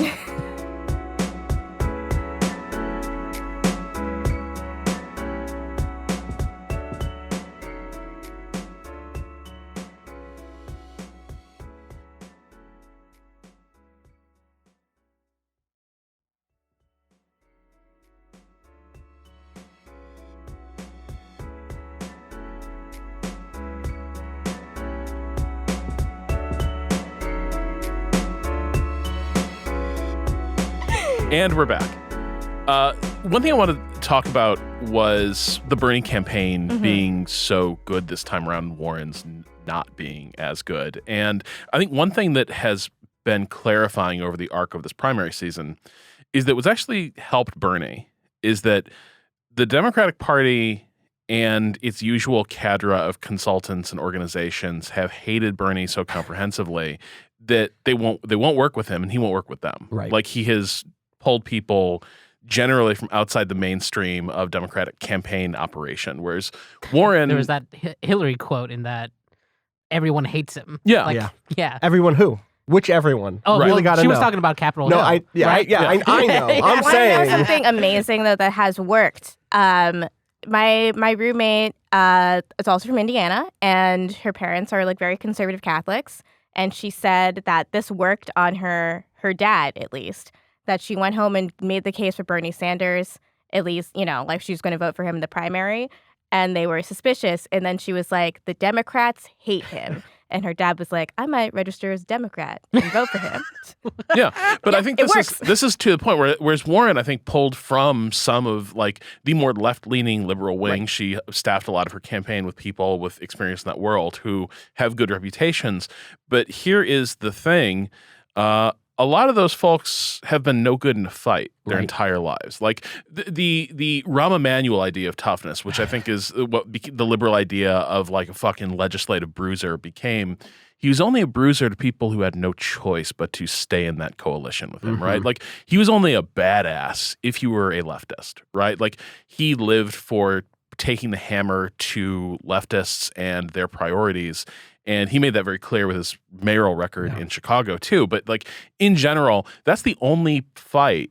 And we're back. One thing I wanted to talk about was the Bernie campaign being so good this time around, Warren's not being as good. And I think one thing that has been clarifying over the arc of this primary season is that what's actually helped Bernie is that the Democratic Party and its usual cadre of consultants and organizations have hated Bernie so comprehensively that they won't work with him and he won't work with them. Right. Like he has pulled people generally from outside the mainstream of Democratic campaign operation, whereas Warren, There was that Hillary quote in that everyone hates him. Yeah. Like, Yeah. yeah. Everyone who? Which everyone? Oh, really well, got to she know. was talking about Capitol No, Hill. I know. Yeah. I know. I'm I want to know saying. something amazing though that has worked. My roommate is also from Indiana, and her parents are like very conservative Catholics. And she said that this worked on her dad, at least. That she went home and made the case for Bernie Sanders, at least, like she was going to vote for him in the primary. And they were suspicious. And then she was like, the Democrats hate him. And her dad was like, I might register as Democrat and vote for him. yeah, but I think it this is to the point whereas Warren, I think, pulled from some of like the more left-leaning liberal wing. Right. She staffed a lot of her campaign with people with experience in that world who have good reputations. But here is the thing. A lot of those folks have been no good in a fight their Right. entire lives. Like the Rahm Emanuel idea of toughness, which I think is what the liberal idea of like a fucking legislative bruiser became. He was only a bruiser to people who had no choice but to stay in that coalition with him, right? Like he was only a badass if you were a leftist, right? Like he lived for taking the hammer to leftists and their priorities. And he made that very clear with his mayoral record in Chicago too. But like in general, that's the only fight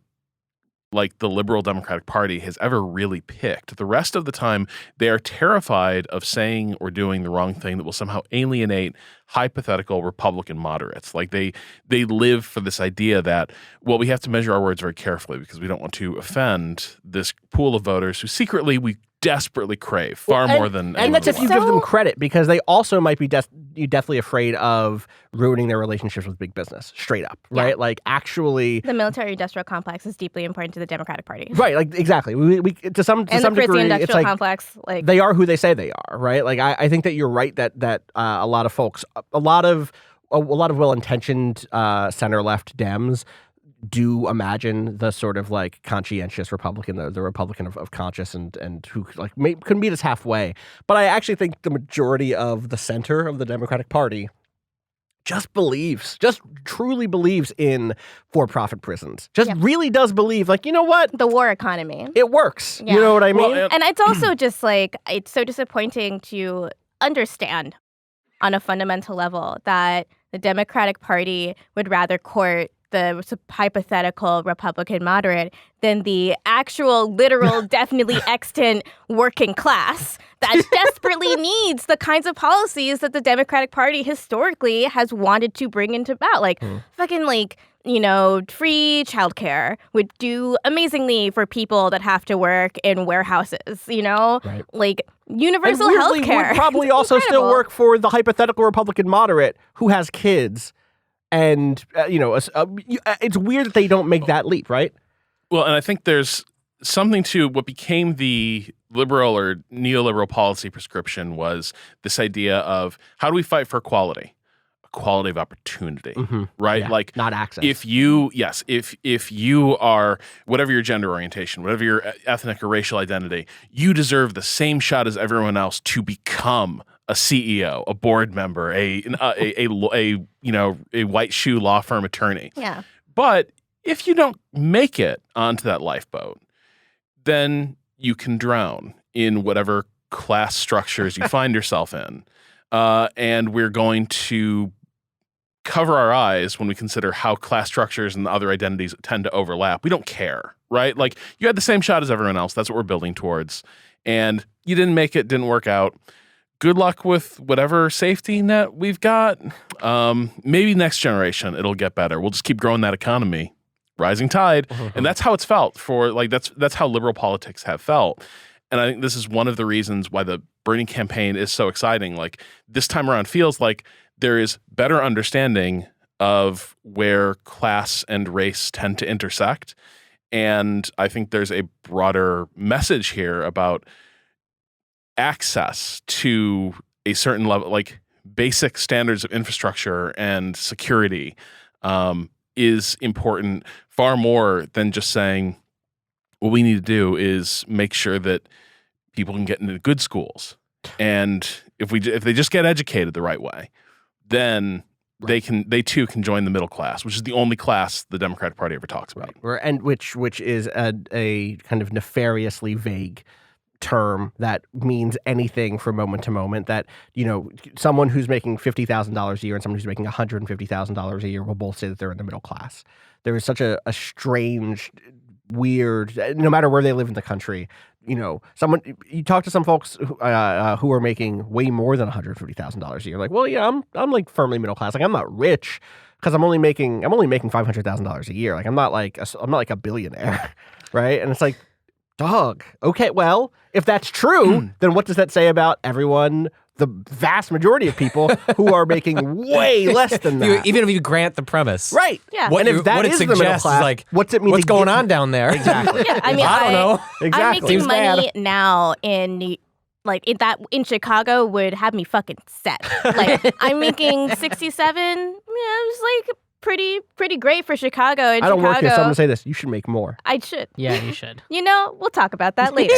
like the liberal Democratic Party has ever really picked. The rest of the time, they are terrified of saying or doing the wrong thing that will somehow alienate hypothetical Republican moderates. Like they live for this idea that, well, we have to measure our words very carefully because we don't want to offend this pool of voters who secretly we desperately crave far more than And anyone that's if else. you give them credit, because they also might be deathly afraid of ruining their relationships with big business, straight up, Yeah. right? Like actually, The military-industrial complex is deeply important to the Democratic Party. right? Like exactly. We to some And the degree, Christian-industrial it's like complex, like they are who they say they are, right? Like I think that you're right that a lot of folks, a lot of well-intentioned center left Dems do imagine the sort of like conscientious Republican, the Republican of conscience and who like couldn't meet us halfway. But I actually think the majority of the center of the Democratic Party just truly believes in for-profit prisons. Just Yep. really does believe, like, you know what? the war economy. It works. Yeah. You know what I mean? Well, And it's also just like, it's so disappointing to understand on a fundamental level that the Democratic Party would rather court the hypothetical Republican moderate than the actual, literal, definitely extant working class that desperately needs the kinds of policies that the Democratic Party historically has wanted to bring into about. Like, fucking, like, free childcare would do amazingly for people that have to work in warehouses, Right. Like, universal and health weirdly care. would probably also still incredible. work for the hypothetical Republican moderate who has kids. And, it's weird that they don't make that leap, right? Well, and I think there's something to what became the liberal or neoliberal policy prescription was this idea of how do we fight for equality of opportunity, right? Yeah, Like not access. if you are whatever your gender orientation, whatever your ethnic or racial identity, you deserve the same shot as everyone else to become a CEO, a board member, a white shoe law firm attorney. Yeah. But if you don't make it onto that lifeboat, then you can drown in whatever class structures you find yourself in. And we're going to cover our eyes when we consider how class structures and other identities tend to overlap. We don't care, right? Like you had the same shot as everyone else. That's what we're building towards. And you didn't make it, didn't work out. Good luck with whatever safety net we've got. Maybe next generation it'll get better. We'll just keep growing that economy, rising tide, and that's how it's felt for like that's how liberal politics have felt. And I think this is one of the reasons why the Bernie campaign is so exciting. Like this time around feels like there is better understanding of where class and race tend to intersect, and I think there's a broader message here about access to a certain level, like basic standards of infrastructure and security is important far more than just saying what we need to do is make sure that people can get into good schools. And if they just get educated the right way, then they too can join the middle class, which is the only class the Democratic Party ever talks about. And which is a kind of nefariously vague term that means anything from moment to moment. That, someone who's making $50,000 a year and someone who's making $150,000 a year will both say that they're in the middle class. There is such a strange, weird, no matter where they live in the country, you talk to some folks who are making way more than $150,000 a year. Like, well, yeah, I'm like firmly middle class. Like, I'm not rich because I'm only making $500,000 a year. Like, I'm not like a billionaire, right? And it's like, dog. Okay, well, if that's true, then what does that say about everyone? The vast majority of people who are making way less than that. Even if you grant the premise. Right. Yeah. And if that is the middle class, like, what's it mean? What's going on down there? Exactly. Yeah, I mean, I don't know. Exactly. I'm making Seems money bad. now in Chicago would have me fucking set. Like, I'm making 67. Yeah, it's like pretty great for Chicago. I don't work here, so I'm gonna say this: you should make more. I should. Yeah, you should. We'll talk about that later.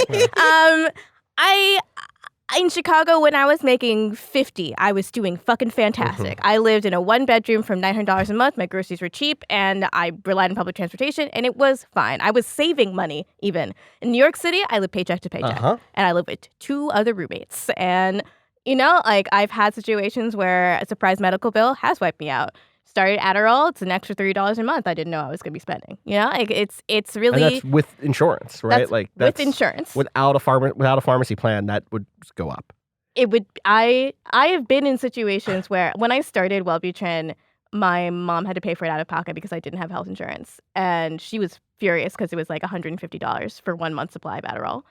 In Chicago, when I was making 50, I was doing fucking fantastic. I lived in a 1-bedroom from $900 a month. My groceries were cheap, and I relied on public transportation, and it was fine. I was saving money, even. In New York City, I live paycheck to paycheck, and I live with 2 other roommates. And, I've had situations where a surprise medical bill has wiped me out. Started Adderall, it's an extra $30 a month I didn't know I was going to be spending. It's really... And that's with insurance, right? That's with insurance. Without a pharmacy plan, that would go up. It would. I have been in situations where when I started Wellbutrin, my mom had to pay for it out of pocket because I didn't have health insurance, and she was furious because it was like $150 for 1 month's supply of Adderall,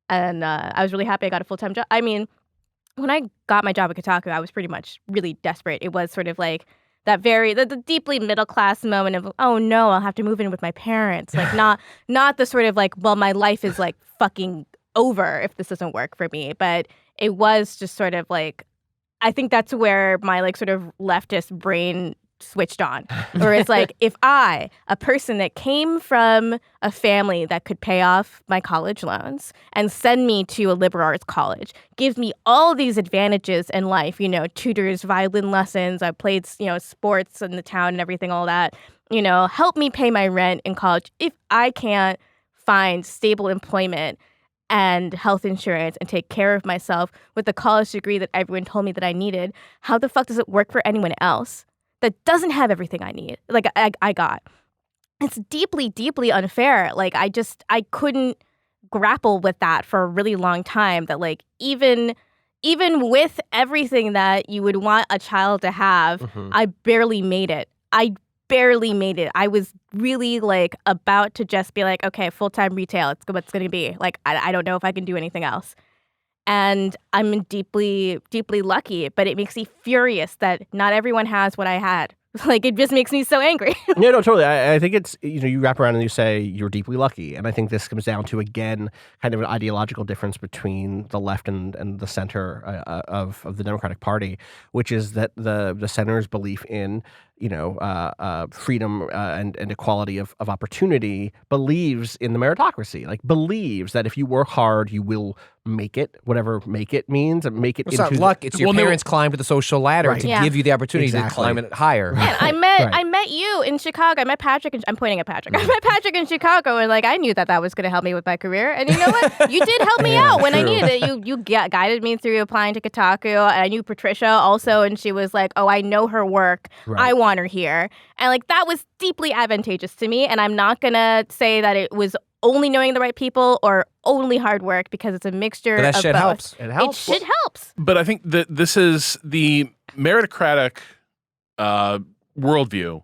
and I was really happy I got a full-time job. I mean, when I got my job at Kotaku, I was pretty much really desperate. It was sort of like that the deeply middle class moment of, oh no, I'll have to move in with my parents. Like not the sort of like, well, my life is like fucking over if this doesn't work for me. But it was just sort of like, I think that's where my like sort of leftist brain switched on. Or it's like, if I, a person that came from a family that could pay off my college loans and send me to a liberal arts college, give me all these advantages in life, tutors, violin lessons, I played, sports in the town and everything, all that, help me pay my rent in college. If I can't find stable employment and health insurance and take care of myself with the college degree that everyone told me that I needed, how the fuck does it work for anyone else that doesn't have everything I need, like I got? It's deeply, deeply unfair. Like, I couldn't grapple with that for a really long time, that like even with everything that you would want a child to have, I barely made it. I was really like about to just be like, okay, full-time retail, it's what's going to be. Like, I don't know if I can do anything else. And I'm deeply, deeply lucky, but it makes me furious that not everyone has what I had. Like, it just makes me so angry. Yeah, no, totally. I think it's, you wrap around and you say you're deeply lucky. And I think this comes down to, again, kind of an ideological difference between the left and the center of the Democratic Party, which is that the center's belief in, freedom and equality of opportunity, believes in the meritocracy, like believes that if you work hard, you will make it, whatever make it means, and make it It's not luck. It's your parents climbed the social ladder to give you the opportunity to climb it higher. Man, I met you in Chicago. I met Patrick. I'm pointing at Patrick. I met Patrick in Chicago, and like I knew that was going to help me with my career. And you know what? You did help me out when I needed it. You guided me through applying to Kotaku. And I knew Patricia also, and she was like, "Oh, I know her work. Right. I want her here." And like that was deeply advantageous to me. And I'm not gonna say that it was only knowing the right people or only hard work, because it's a mixture but that of shit both. Helps. It helps. It shit helps. But I think that this is the meritocratic worldview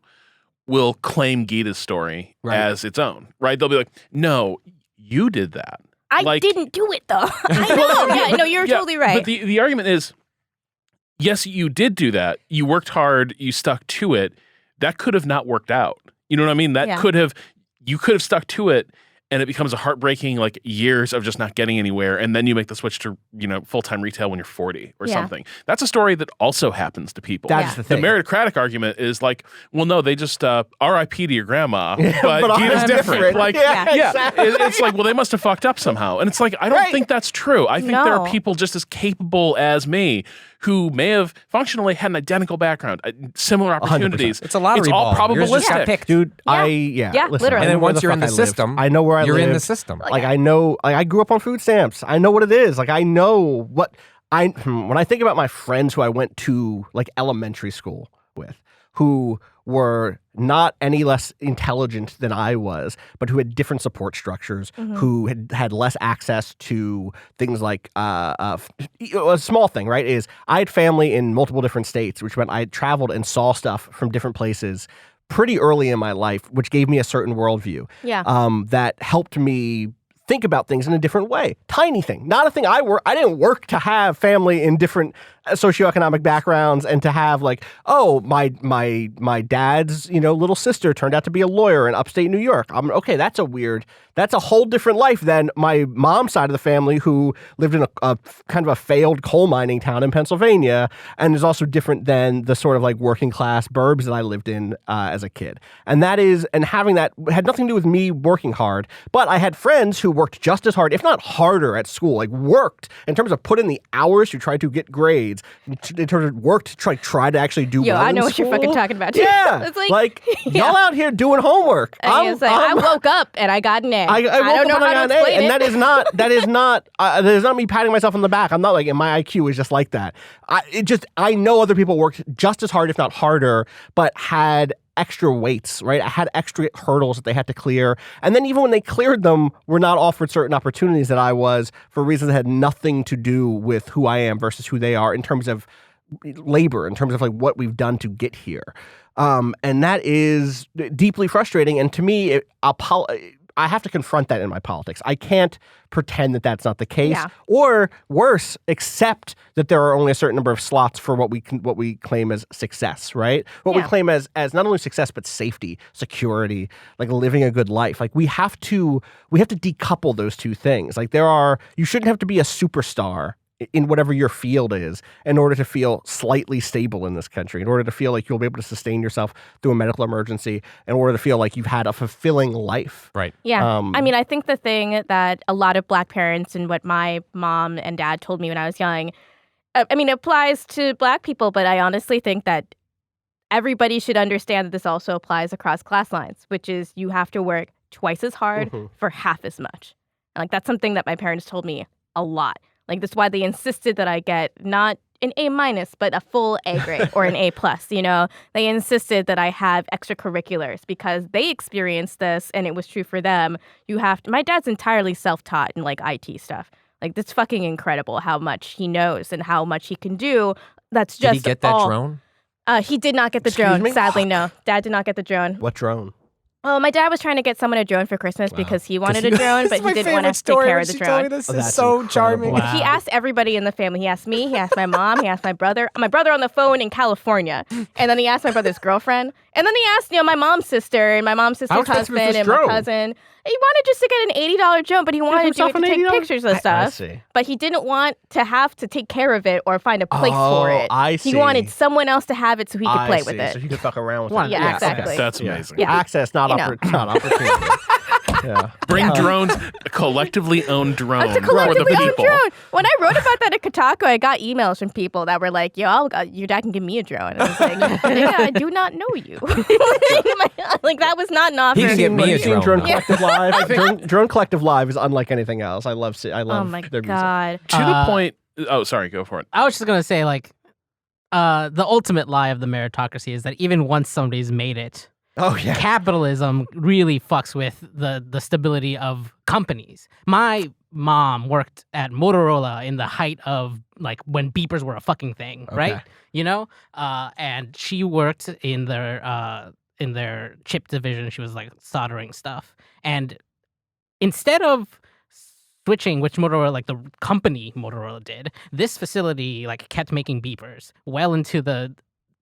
will claim Gita's story as its own, right? They'll be like, no, you did that. I didn't do it, though. I know. You're totally right. But the argument is, yes, you did do that. You worked hard. You stuck to it. That could have not worked out. You know what I mean? That you could have stuck to it, and it becomes a heartbreaking like years of just not getting anywhere, and then you make the switch to full-time retail when you're 40 or something. That's a story that also happens to people. That's the thing. The meritocratic argument is like, well, no, they just R.I.P. to your grandma, but Gita's different. Like, exactly. It's like, well, they must have fucked up somehow, and it's like, I don't think that's true. I think there are people just as capable as me who may have functionally had an identical background, similar 100%. opportunities. It's a lottery It's all ball. Yours just got probabilistic. picked. Dude, Yeah. listen, Literally. I And then know where once you're in the fuck I lived. system, I know where I you're in the lived. system. Like I know, like I grew up on food stamps. I know what it is. Like I know what when I think about my friends who I went to like elementary school with, who were not any less intelligent than I was, but who had different support structures, who had less access to things like a small thing, right? Is I had family in multiple different states, which meant I had traveled and saw stuff from different places pretty early in my life, which gave me a certain worldview. Yeah. That helped me think about things in a different way. Tiny thing, not a thing I didn't work to have family in different socioeconomic backgrounds and to have like, oh, my dad's, little sister turned out to be a lawyer in upstate New York. Okay, that's a whole different life than my mom's side of the family who lived in a kind of a failed coal mining town in Pennsylvania, and is also different than the sort of like working class burbs that I lived in as a kid. And having that had nothing to do with me working hard, but I had friends who worked just as hard, if not harder at school, like worked in terms of put in the hours to try to get grades, in terms of work to try to actually do well I know in what you're fucking school. talking about. Too. Yeah. It's like y'all out here doing homework. And it's like, I woke up and I got an A. I don't know woke up how and to I got an A, explain and it. that is not me patting myself on the back. I'm not like, and my IQ is just like that. I know other people worked just as hard, if not harder, but had extra weights, right? I had extra hurdles that they had to clear. And then even when they cleared them, were not offered certain opportunities that I was for reasons that had nothing to do with who I am versus who they are in terms of labor, in terms of like what we've done to get here. And that is deeply frustrating. And to me, I have to confront that in my politics. I can't pretend that that's not the case, Yeah. or worse, accept that there are only a certain number of slots for what we claim as success, right? What we Yeah. claim as not only success but safety, security, like living a good life. Like we have to decouple those two things. Like you shouldn't have to be a superstar in whatever your field is in order to feel slightly stable in this country, in order to feel like you'll be able to sustain yourself through a medical emergency, in order to feel like you've had a fulfilling life. Right. Yeah. I mean, I think the thing that a lot of Black parents and what my mom and dad told me when I was young, it applies to Black people, but I honestly think that everybody should understand that this also applies across class lines, which is you have to work twice as hard for half as much. And, like, that's something that my parents told me a lot. Like, that's why they insisted that I get not an A-, but a full A grade or an A+. They insisted that I have extracurriculars because they experienced this and it was true for them. My dad's entirely self-taught in like IT stuff. Like, it's fucking incredible how much he knows and how much he can do. That's just Did he get that drone? He did not get the Excuse drone. me? Sadly, no. Dad did not get the drone. What drone? Oh, my dad was trying to get someone a drone for Christmas because he wanted a drone, but he didn't want to take care of the drone. This Oh, is that's so charming. Wow. He asked everybody in the family. He asked me, he asked my mom, he asked my brother on the phone in California. And then he asked my brother's girlfriend. And then he asked, my mom's sister and my mom's sister's expensive is husband this and drone? my cousin. He wanted just to get an $80 drone, but he wanted to himself an take $80? pictures of I stuff. see. But he didn't want to have to take care of it or find a place for it. I He see. wanted someone else to have it so he could I play see. with it. So he could fuck around with Wow. it. Yeah, exactly. That's amazing. Yeah. Access, not opportunity. Yeah. Bring drones, a collectively owned drone It's a for the collectively owned people. drone. When I wrote about that at Kotaku, I got emails from people that were like, "Yo, your dad can give me a drone." And I was like, "Nigga, I do not know you." Like, that was not an offer. He can get me a You've seen drone. Drone Collective Live. Drone Collective Live is unlike anything else. I love Oh my their music. god. To the point. Oh, sorry. Go for it. I was just gonna say, like, the ultimate lie of the meritocracy is that even once somebody's made it, Oh yeah. capitalism really fucks with the stability of companies. My mom worked at Motorola in the height of like when beepers were a fucking thing, right? And she worked in their chip division. She was like soldering stuff, and instead of switching, which Motorola, like the company Motorola did, this facility like kept making beepers well into the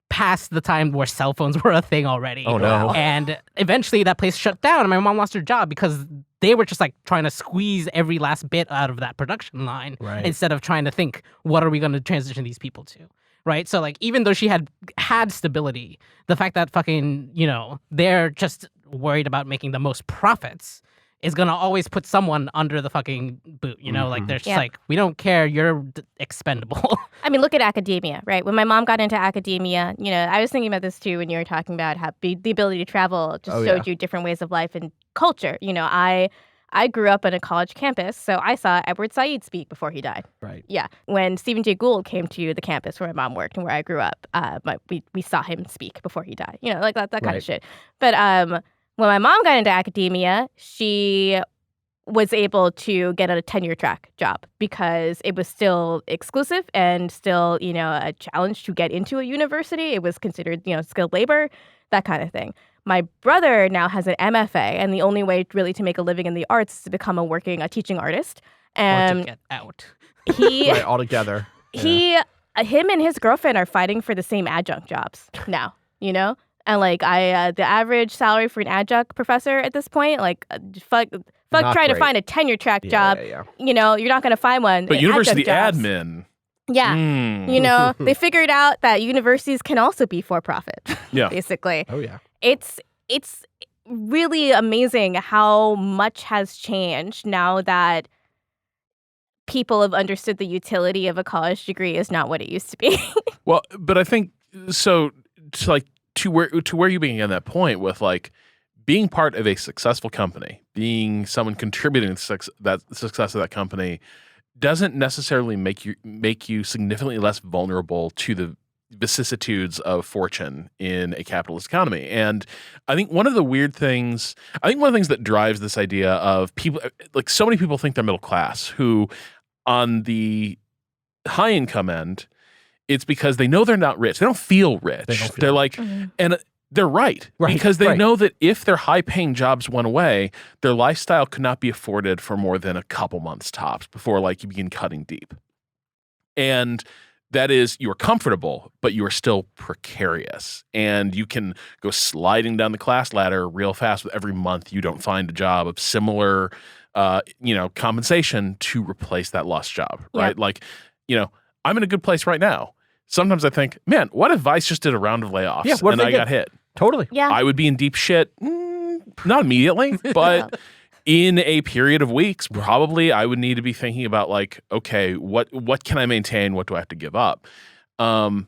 past the time where cell phones were a thing already. Oh, no. And eventually that place shut down and my mom lost her job because they were just like trying to squeeze every last bit out of that production line instead of trying to think, what are we going to transition these people to? Right? So like, even though she had stability, the fact that fucking, they're just worried about making the most profits is going to always put someone under the fucking boot, you know? Like, they're just Yeah. like, we don't care, you're expendable. I mean, look at academia, right? When my mom got into academia, you know, I was thinking about this too when you were talking about how the ability to travel just showed you different ways of life and culture. You know, I grew up on a college campus, so I saw Edward Said speak before he died. Right. Yeah. When Stephen Jay Gould came to the campus where my mom worked and where I grew up, but we saw him speak before he died. You know, like that kind of shit. But when my mom got into academia, she was able to get a tenure track job because it was still exclusive and still, you know, a challenge to get into a university. It was considered, you know, skilled labor, that kind of thing. My brother now has an MFA, and the only way really to make a living in the arts is to become a teaching artist. Or to And get out. he, Right, all together. him and his girlfriend are fighting for the same adjunct jobs now, you know? And like the average salary for an adjunct professor at this point, like fuck Not trying to great. find a tenure track job. Yeah. You know, you're not going to find one. But in university adjunct jobs. admin. Yeah. You know, they figured out that universities can also be for profit. Yeah. Basically. Oh yeah. It's really amazing how much has changed now that people have understood the utility of a college degree is not what it used to be. Well, but I think so. To where you began that point with like being part of a successful company, being someone contributing to the success of that company, doesn't necessarily make you significantly less vulnerable to the vicissitudes of fortune in a capitalist economy. And I think one of the things that drives this idea of people, like so many people think they're middle class, who on the high income end, it's because they know they're not rich. They don't feel rich. They're like, and they're right. Because they know that if their high paying jobs went away, their lifestyle could not be afforded for more than a couple months tops before like you begin cutting deep. And that is, you're comfortable, but you are still precarious. And you can go sliding down the class ladder real fast with every month you don't find a job of similar, compensation to replace that lost job, right? Yeah. Like, I'm in a good place right now. Sometimes I think, man, what if Vice just did a round of layoffs and I got hit? Totally. Yeah. I would be in deep shit. Not immediately, but in a period of weeks, probably I would need to be thinking about like, okay, what can I maintain? What do I have to give up? And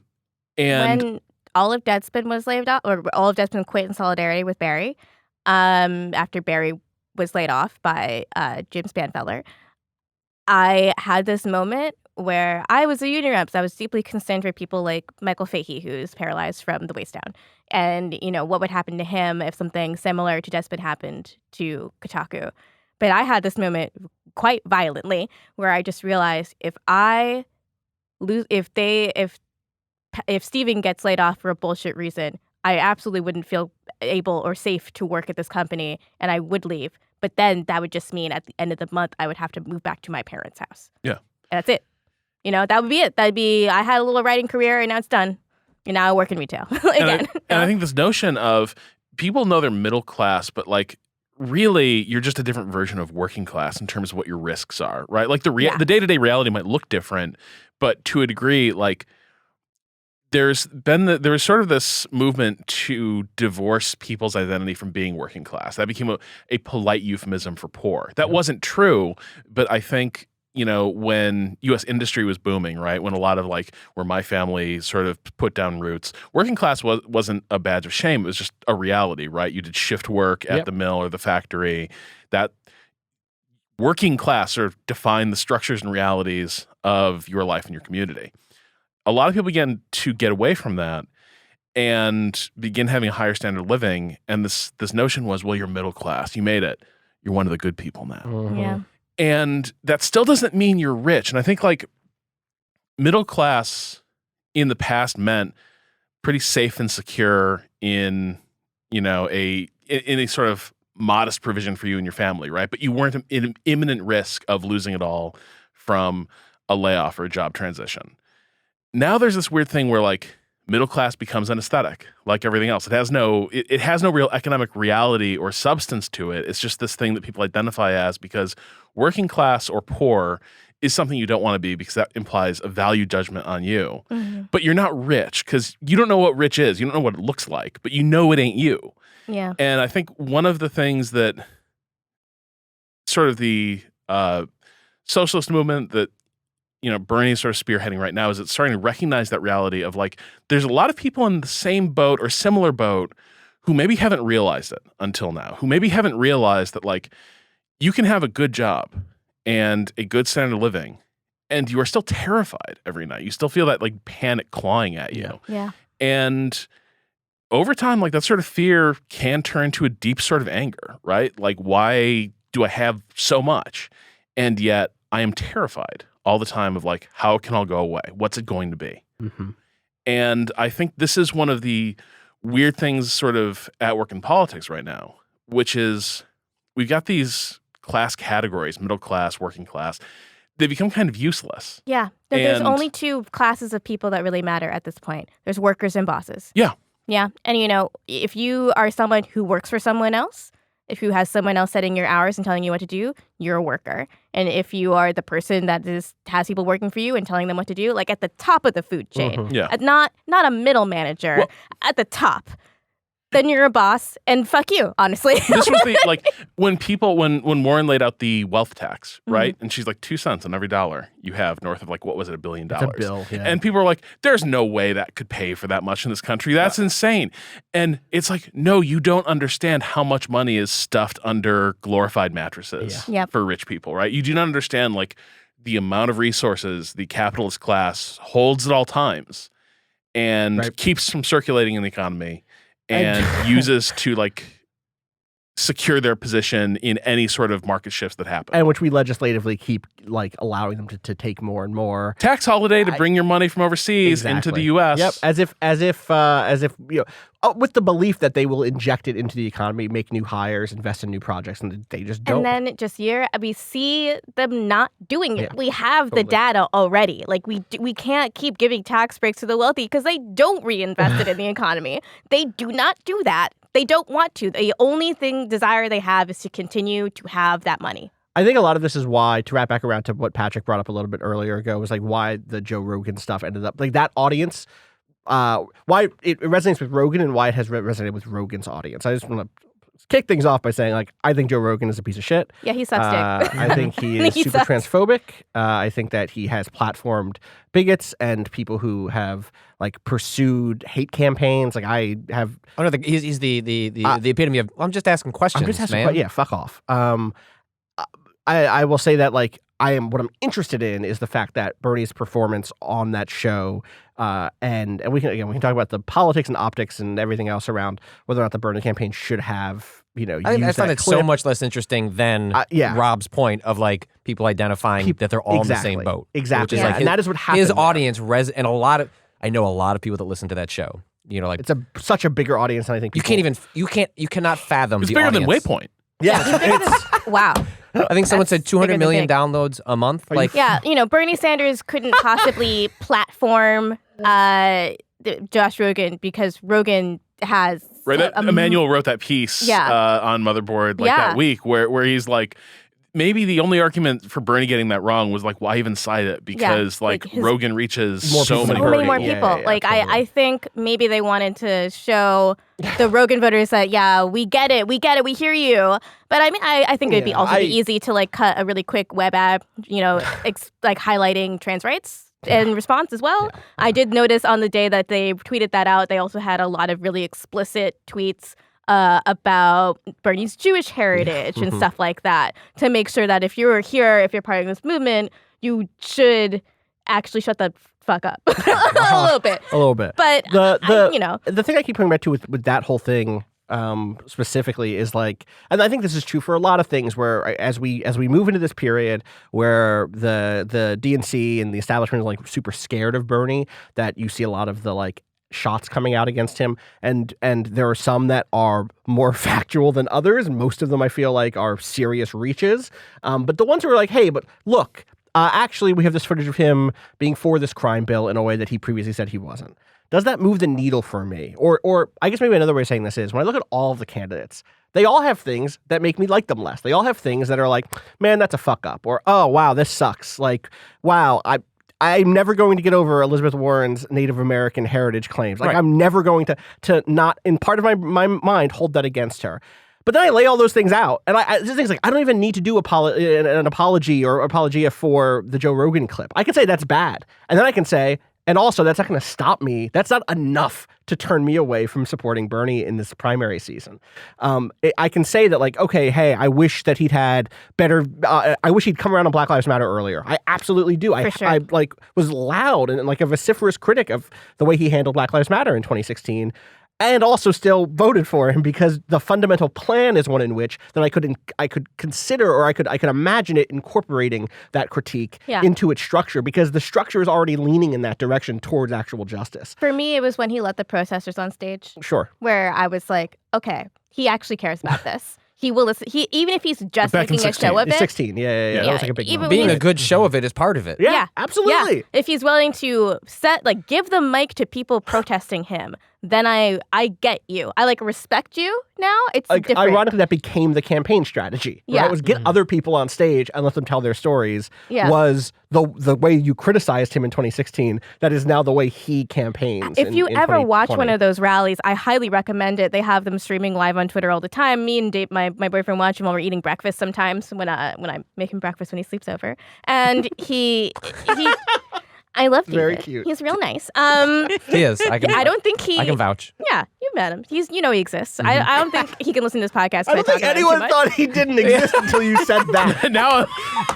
when all of Deadspin was laid off, or all of Deadspin quit in solidarity with Barry, after Barry was laid off by Jim Spanfeller, I had this moment where I was a union rep. So I was deeply concerned for people like Michael Fahey, who's paralyzed from the waist down. And, what would happen to him if something similar to Despot happened to Kotaku. But I had this moment quite violently where I just realized if Steven gets laid off for a bullshit reason, I absolutely wouldn't feel able or safe to work at this company, and I would leave. But then that would just mean at the end of the month, I would have to move back to my parents' house. Yeah. And that's it. That would be it. I had a little writing career and now it's done. And now I work in retail again. And I think this notion of people know they're middle class, but like really you're just a different version of working class in terms of what your risks are, right? Like the day-to-day reality might look different, but to a degree, like there was sort of this movement to divorce people's identity from being working class. That became a polite euphemism for poor. That wasn't true, but I think when U.S. industry was booming, right, when a lot of like where my family sort of put down roots, working class wasn't a badge of shame. It was just a reality, right? You did shift work at the mill or the factory. That working class sort of defined the structures and realities of your life and your community. A lot of people began to get away from that and begin having a higher standard of living. And this notion was, well, you're middle class. You made it. You're one of the good people now. Mm-hmm. Yeah. And that still doesn't mean you're rich. And I think like middle class in the past meant pretty safe and secure in, in a sort of modest provision for you and your family, right? But you weren't in imminent risk of losing it all from a layoff or a job transition. Now there's this weird thing where like middle class becomes an aesthetic, like everything else. It has no real economic reality or substance to it. It's just this thing that people identify as because working class or poor is something you don't want to be because that implies a value judgment on you. Mm-hmm. But you're not rich because you don't know what rich is. You don't know what it looks like, but you know it ain't you. Yeah. And I think one of the things that sort of the socialist movement that Bernie's sort of spearheading right now is it's starting to recognize that reality of like there's a lot of people in the same boat or similar boat who maybe haven't realized it until now, who maybe haven't realized that like you can have a good job and a good standard of living and you are still terrified every night. You still feel that like panic clawing at you. Yeah. And over time, like that sort of fear can turn to a deep sort of anger, right? Like, why do I have so much? And yet I am terrified all the time of like, how can I go away? What's it going to be? Mm-hmm. And I think this is one of the weird things sort of at work in politics right now, which is we've got these class categories, middle class, working class. They become kind of useless. Yeah. There's only two classes of people that really matter at this point. There's workers and bosses. Yeah. Yeah. And, if you are someone who works for someone else, if you have someone else setting your hours and telling you what to do, you're a worker. And if you are the person that has people working for you and telling them what to do, like at the top of the food chain, Mm-hmm. Yeah. not a middle manager, at the top, then you're a boss. And fuck you, honestly. This was the like when Warren laid out the wealth tax, right? And she's like 2 cents on every dollar you have north of like what was it, $1 billion? It's a bill, yeah. And people are like, "There's no way that could pay for that much in this country. That's insane." And it's like, no, you don't understand how much money is stuffed under glorified mattresses Yep. for rich people, right? You do not understand like the amount of resources the capitalist class holds at all times and keeps from circulating in the economy. And uses to like secure their position in any sort of market shifts that happen. And which we legislatively keep like allowing them to take more and more. Tax holiday to bring your money from overseas into the U.S. Yep, as if with the belief that they will inject it into the economy, make new hires, invest in new projects, and they just don't. And then just we see them not doing it. Yeah, we have the data already. Like we can't keep giving tax breaks to the wealthy because they don't reinvest it in the economy. They do not do that. They don't want to. The only desire they have is to continue to have that money. I think a lot of this is why, to wrap back around to what Patrick brought up a little bit earlier ago, was like why the Joe Rogan stuff ended up like that audience. Why it resonates with Rogan and why it has resonated with Rogan's audience. I just want to kick things off by saying like I think Joe Rogan is a piece of shit. Yeah, he sucks dick. I think he is super transphobic. I think that he has platformed bigots and people who have like pursued hate campaigns. Like I have. Oh no, he's the epitome of. I'm just asking questions, I'm just asking man. Yeah, fuck off. I will say that like what I'm interested in is the fact that Bernie's performance on that show, and we can talk about the politics and optics and everything else around whether or not the Bernie campaign should have I find it so much less interesting than Rob's point of like people identifying that they're all in the same boat. Exactly, which is like and that is what happened. His audience and I know a lot of people that listen to that show. Like it's such a bigger audience than I think people, you cannot fathom. It's the bigger audience. than Waypoint. Yeah, Wow. I think someone said 200 million downloads a month. Like, yeah, Bernie Sanders couldn't possibly platform Josh Rogan because Rogan has Emmanuel wrote that piece on Motherboard that week where he's like, maybe the only argument for Bernie getting that wrong was like, why even cite it? Because Rogan reaches so many more people. I think maybe they wanted to show the Rogan voters that, we get it, we hear you. But I mean, I think it'd be be easy to like cut a really quick web ad, like highlighting trans rights in response as well. Yeah. I did notice on the day that they tweeted that out, they also had a lot of really explicit tweets about Bernie's Jewish heritage and stuff like that to make sure that if you're here, if you're part of this movement, you should actually shut the fuck up a little bit. A little bit. But the thing I keep coming back to with that whole thing specifically is like, and I think this is true for a lot of things where as we move into this period where the DNC and the establishment is like super scared of Bernie, that you see a lot of the like shots coming out against him, and there are some that are more factual than others, and most of them I feel like are serious reaches. But the ones who are like, hey, but look, actually we have this footage of him being for this crime bill in a way that he previously said he wasn't. Does that move the needle for me? Or I guess maybe another way of saying this is when I look at all of the candidates, they all have things that make me like them less. They all have things that are like, man, that's a fuck up, or oh wow, this sucks. Like, wow, I'm never going to get over Elizabeth Warren's Native American heritage claims. Like, I'm never going to not, in part of my mind, hold that against her. But then I lay all those things out, and I just things like I don't even need to do an apology or apologia for the Joe Rogan clip. I can say that's bad, and then I can say, and also that's not going to stop me. That's not enough to turn me away from supporting Bernie in this primary season. I can say that, like, okay, hey, I wish that he'd had better. I wish he'd come around on Black Lives Matter earlier. I absolutely do. I like was loud and like a vociferous critic of the way he handled Black Lives Matter in 2016. And also still voted for him because the fundamental plan is one in which that I could consider, or I could imagine it incorporating that critique into its structure, because the structure is already leaning in that direction towards actual justice. For me, it was when he let the protesters on stage. Sure. Where I was like, okay, he actually cares about this. He will listen. Even if he's just making a show of it. 16, yeah. That was like a big moment. Being a good show of it is part of it. Yeah, absolutely. Yeah. If he's willing to give the mic to people protesting him, then I get you. I respect you now. It's like, different. ironically, that became the campaign strategy. Yeah. Right? It was get other people on stage and let them tell their stories. Yeah. Was the way you criticized him in 2016. That is now the way he campaigns. If you in ever watch 2020. one of those rallies, I highly recommend it. They have them streaming live on Twitter all the time. Me and Dave, my boyfriend, watch them while we're eating breakfast sometimes when I make him breakfast when he sleeps over. And he I love David. Very cute. He's real nice. He is. I don't think he. I can vouch. Yeah, you met him. He exists. I don't think he can listen to this podcast. I don't think anyone thought he didn't exist until you said that. now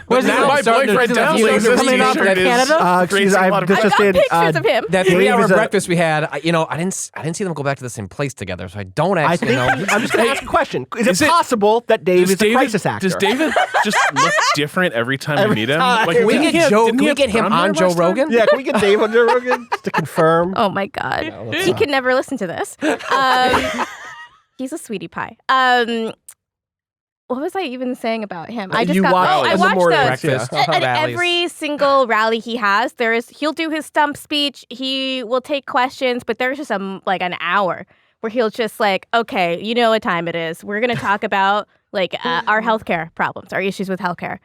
Where's my boyfriend definitely exists. coming up at Canada? Excuse, I've I've got pictures of him. That Dave 3-hour is a- breakfast we had, I didn't see them go back to the same place together, so I don't actually know. I'm just going to ask a question. Is Is it it- possible that Dave is a crisis actor? Does David just look different every time you Every meet him? time. Like, Can we didn't get he- Joe? didn't Can he we have get him brown on hair Joe last time? Rogan? Yeah, can we get Dave on Joe Rogan just to confirm? Oh my God. let's He not. could never listen to this. He's a sweetie pie. What was I even saying about him? I just You got. watched I the watched morning the. breakfast. Yeah. At rallies. every single rally he has, he'll do his stump speech. He will take questions, but there's just an hour where he'll just okay, you know what time it is. We're gonna talk about our healthcare problems, our issues with healthcare.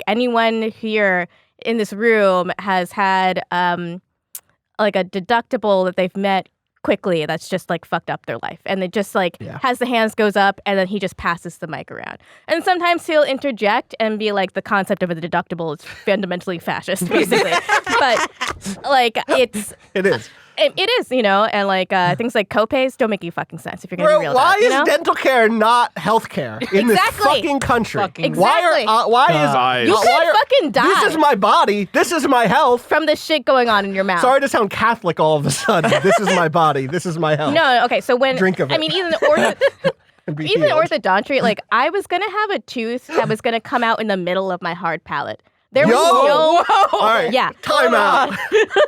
Anyone here in this room has had a deductible that they've met quickly that's just fucked up their life, and it just has the hands goes up, and then he just passes the mic around, and sometimes he'll interject and be the concept of a deductible is fundamentally fascist, basically. But It is. it is, and things like copays don't make any fucking sense if you're gonna be real Why about it, is dental care not health care in this Exactly. fucking country? Fucking- Exactly. Guys. You Why could fucking die This is my body. This is my health. from the shit going on in your mouth. Sorry to sound Catholic all of a sudden. This is my body. This is my health. No, okay, so when Drink of it. I mean, even And be even healed. orthodonture, I was gonna have a tooth that was gonna come out in the middle of my hard palate. There was Yo! no. All right. Yeah. Time out.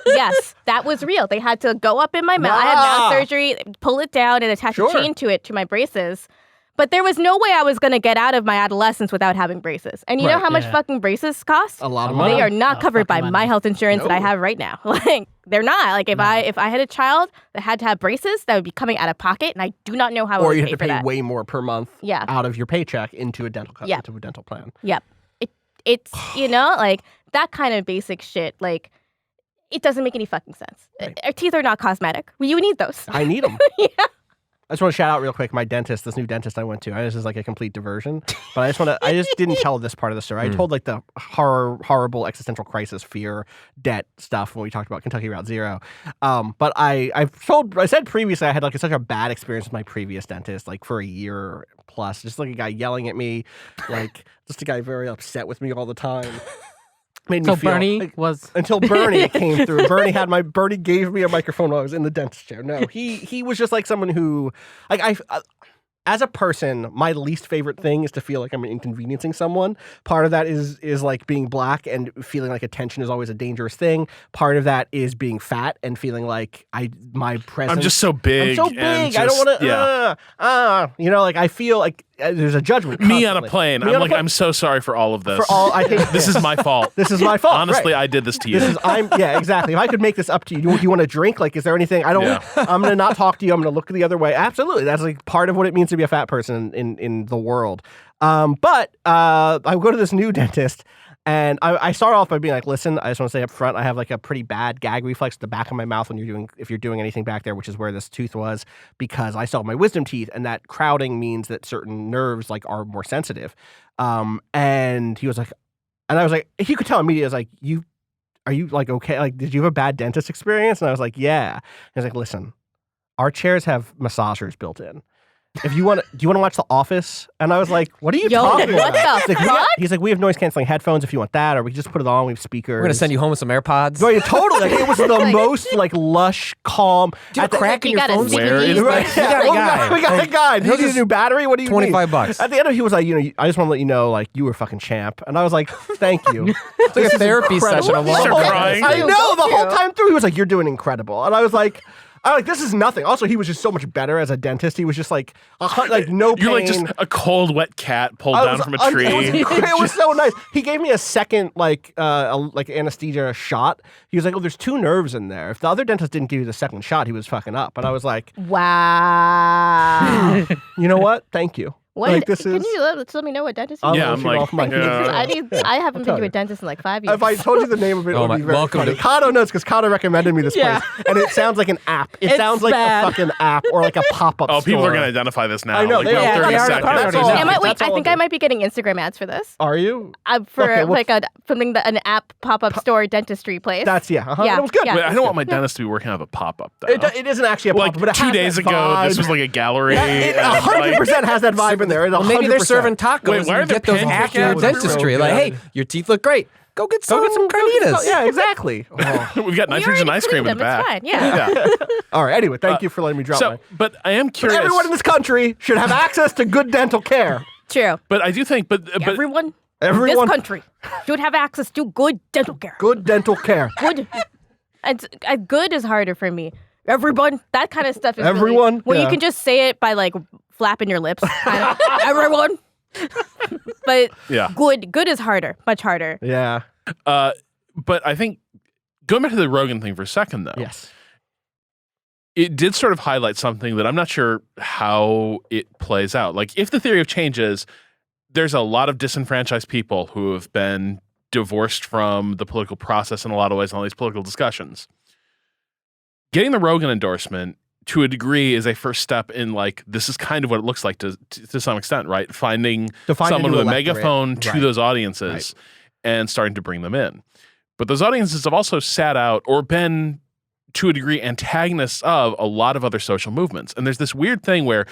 Yes, that was real. They had to go up in my mouth. I had mouth surgery, pull it down, and attach Sure. a chain to my braces. But there was no way I was going to get out of my adolescence without having braces. And you know Right. how much Yeah. fucking braces cost? A lot of money. They are not covered by fucking my money. health insurance that I No. have right now. They're not. If I had a child that had to have braces, that would be coming out of pocket, and I do not know how I Or would you pay have to for pay that. way more per month Yeah. out of your paycheck into a dental Yeah. into a dental plan. Yep. It's that kind of basic shit. It doesn't make any fucking sense. Right. Our teeth are not cosmetic. You need those. I need them. Yeah. I just want to shout out real quick my dentist, this new dentist I went to. This is a complete diversion, but I just didn't tell this part of the story. I told the horrible existential crisis, fear, debt stuff when we talked about Kentucky Route Zero. But I said previously I had such a bad experience with my previous dentist, for a year plus, just a guy yelling at me, just a guy very upset with me all the time. Made me So feel Bernie was. until Bernie came through. Bernie gave me a microphone while I was in the dentist chair. No, he was just someone who I as a person, my least favorite thing is to feel like I'm inconveniencing someone. Part of that is being black and feeling like attention is always a dangerous thing. Part of that is being fat and feeling like my presence. I'm just so big. I'm so big. and I don't just- want to. Yeah. I feel like there's a judgment. Me on a constantly. plane. Me I'm on a plane. I'm so sorry for all of this. For all I think This is my fault. This is my fault. Honestly, right. I did this to you. Exactly. If I could make this up to you, do you want a drink? Is there anything? Yeah. I'm gonna not talk to you. I'm gonna look the other way. Absolutely, that's part of what it means to be a fat person in the world. But I go to this new dentist, And I start off by being like, listen, I just want to say up front, I have like a pretty bad gag reflex at the back of my mouth if you're doing anything back there, which is where this tooth was, because I still have my wisdom teeth, and that crowding means that certain nerves like are more sensitive. And he was like, and I was like, he could tell immediately, I was like, are you like okay? Like, did you have a bad dentist experience? And I was like, yeah. He was like, listen, our chairs have massagers built in. If you want, do you want to watch The Office? And I was like, "What are you talking what about?" the fuck? He's like, "We have noise canceling headphones if you want that, or we can just put it on. We have speakers. We're gonna send you home with some AirPods. No, yeah, totally. Like, it was the most like lush, calm. Do you have a crack in your phone? Where is Right, We got a guy. We got a guy. Do you need a new battery? What do you need? $25. At the end of it, he was like, I just want to let you know, like, you were a fucking champ. And I was like, thank you. It's like a therapy session of Start all. crying. I know, the whole time through, he was like, you're doing incredible. And I was like, this is nothing. Also, he was just so much better as a dentist. He was just like no pain. You're like just a cold, wet cat pulled down from a tree. It was so nice. He gave me a second like anesthesia shot. He was like, "Oh, there's 2 nerves in there. If the other dentist didn't give you the second shot, he was fucking up." And I was like, Wow. "You know what? Thank you." What? Like, this Can is. you let me know what dentist? I'll you Yeah, shoot I'm like, off my yeah. I haven't been to you. a dentist in like 5 years. If I told you the name of it, it Oh would my- be very welcome funny. to- Kato knows because Kato recommended me this Yeah. place, and it sounds like an app. It It's sounds like bad. a fucking app or like a pop-up Oh, people are store. going to identify this now. I know, Like, they within are. 30 They are. seconds. That's all. I might, wait, That's I all think it I is. might be getting Instagram ads for this. Are you? For Okay, well- like an app pop-up store dentistry place. That's yeah. Yeah, It was good. yeah. Wait, I don't want my dentist to be working out of a pop-up, though. It isn't actually a like pop-up, but it 2 has days that ago, vibe. this was like a gallery. It and, like, 100% has that vibe in there. Well, maybe they're serving tacos. Wait, why are and there get those pancake accurate abs? dentistry. So Like, good. hey, your teeth look great. Go get some carnitas. Yeah, exactly. Oh. We've got We nitrogen already ice cream in cleaned the them, back. it's fine, yeah. All right. Anyway, thank you for letting me drop So, my. but I am But curious. everyone in this country should have access to good dental care. True. But I do think, but Everyone in Everyone, this country should have access to good dental care. good dental care. Good. Good is harder for me. Everyone, that kind of stuff is really- Everyone? when you Yeah. can just say it by like flapping your lips. Kind of. Everyone. But yeah. good is harder, much harder. Yeah. But I think going back to the Rogan thing for a second, though, Yes. it did sort of highlight something that I'm not sure how it plays out. Like, if the theory of change is there's a lot of disenfranchised people who have been divorced from the political process in a lot of ways in all these political discussions. Getting the Rogan endorsement to a degree is a first step in like, this is kind of what it looks like to some extent, right? Finding To find someone new with a electorate. megaphone to Right. those audiences and starting to bring them in. But those audiences have also sat out or been to a degree antagonists of a lot of other social movements. And there's this weird thing where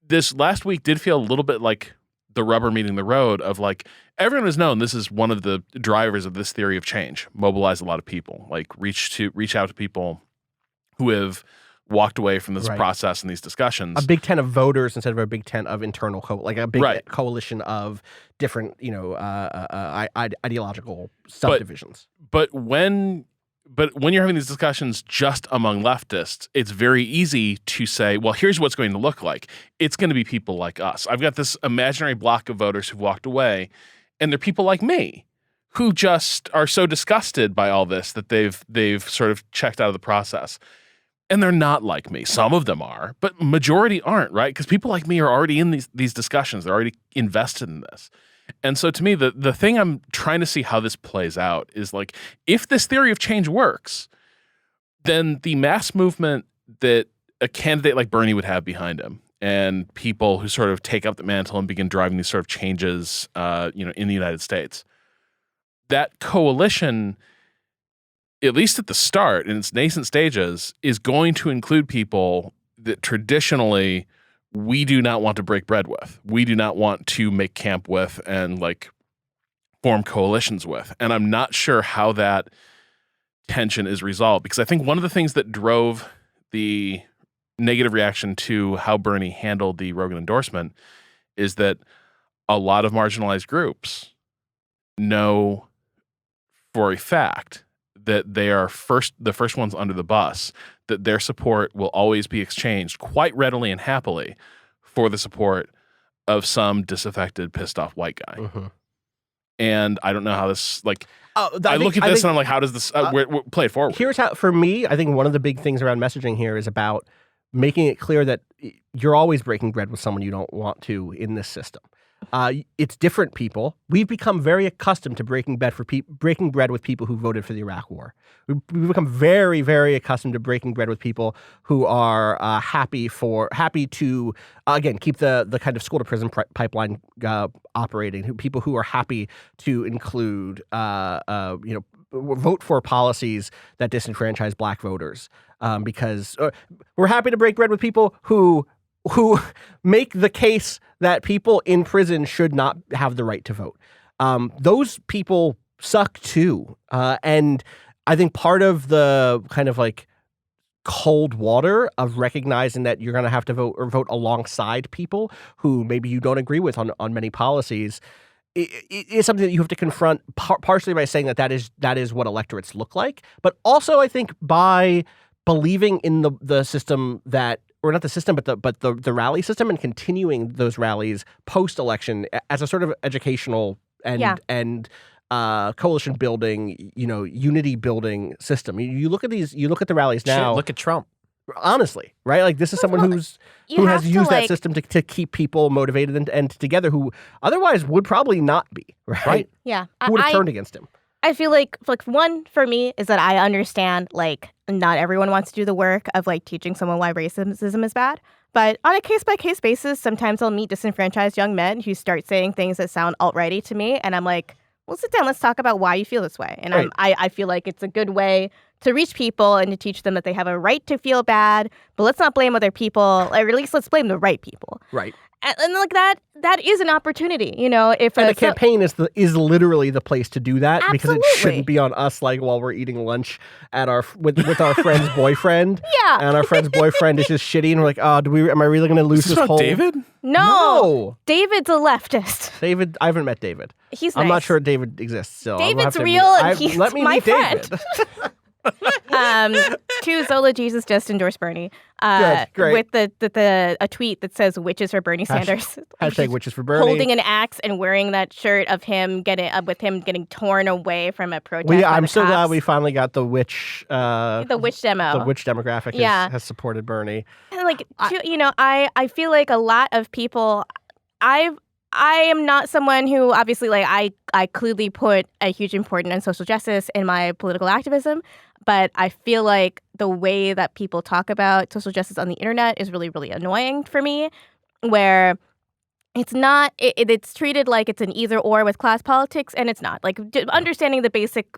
this last week did feel a little bit like the rubber meeting the road of like, everyone has known this is one of the drivers of this theory of change, mobilize a lot of people, like reach out to people who have walked away from this Right. process and these discussions. A big tent of voters instead of a big tent of internal, like a big Right. coalition of different, ideological subdivisions. But when you're having these discussions just among leftists, it's very easy to say, well, here's what's going to look like. It's going to be people like us. I've got this imaginary block of voters who've walked away, and they're people like me who just are so disgusted by all this that they've sort of checked out of the process. And they're not like me. Some of them are, but majority aren't, right? Because people like me are already in these discussions. They're already invested in this. And so to me, the thing I'm trying to see how this plays out is like, if this theory of change works, then the mass movement that a candidate like Bernie would have behind him and people who sort of take up the mantle and begin driving these sort of changes, in the United States, that coalition, at least at the start, in its nascent stages, is going to include people that traditionally we do not want to break bread with. We do not want to make camp with and like form coalitions with. And I'm not sure how that tension is resolved, because I think one of the things that drove the negative reaction to how Bernie handled the Rogan endorsement is that a lot of marginalized groups know for a fact that they are the first ones under the bus, that their support will always be exchanged quite readily and happily for the support of some disaffected, pissed off white guy. Mm-hmm. And I don't know how this, like, I look at this and I'm like, how does this play it forward? Here's how, for me, I think one of the big things around messaging here is about making it clear that you're always breaking bread with someone you don't want to in this system. It's different people. We've become very accustomed to breaking bread with people who voted for the Iraq War. We've become very, very accustomed to breaking bread with people who are happy to again keep the kind of school to prison pipeline operating. People who are happy to include vote for policies that disenfranchise Black voters, because we're happy to break bread with people who make the case that people in prison should not have the right to vote. Those people suck too. And I think part of the kind of like cold water of recognizing that you're going to have to vote alongside people who maybe you don't agree with on many policies is something that you have to confront partially by saying that is what electorates look like, but also I think by believing in the system that, or not the system, but the rally system, and continuing those rallies post-election as a sort of educational and coalition building, unity building system. You look at the rallies now. Shit, look at Trump. Honestly, right? Like this is someone who has used that system to keep people motivated and together who otherwise would probably not be, right? Yeah. Who would have turned against him? I feel like one for me is that I understand like not everyone wants to do the work of like teaching someone why racism is bad. But on a case-by-case basis, sometimes I'll meet disenfranchised young men who start saying things that sound alt-righty to me. And I'm like, well, sit down. Let's talk about why you feel this way. And right. I feel like it's a good way to reach people and to teach them that they have a right to feel bad. But let's not blame other people. Or at least let's blame the right people. Right. And like that is an opportunity, if the campaign is literally the place to do that. Absolutely. Because it shouldn't be on us like while we're eating lunch at with our friend's boyfriend. Yeah. And our friend's boyfriend is just shitty and we're like, oh, am I really going to lose this whole David? No. David's a leftist. David, I haven't met David. He's I'm nice. not sure David exists still. David's real and he's let me my meet friend. David. To Zola Jesus just endorsed Bernie. Great. With a tweet that says "witches for Bernie Sanders." Hashtag witches for Bernie. Holding an axe and wearing that shirt of him getting torn away from a protest. I'm so glad cops. we finally got the witch. The witch demo. The witch demographic has supported Bernie. And I feel like a lot of people. I am not someone who obviously I clearly put a huge importance on social justice in my political activism, but I feel like the way that people talk about social justice on the internet is really, really annoying for me, where it's not, it's treated like it's an either or with class politics, and it's not. Like, understanding the basic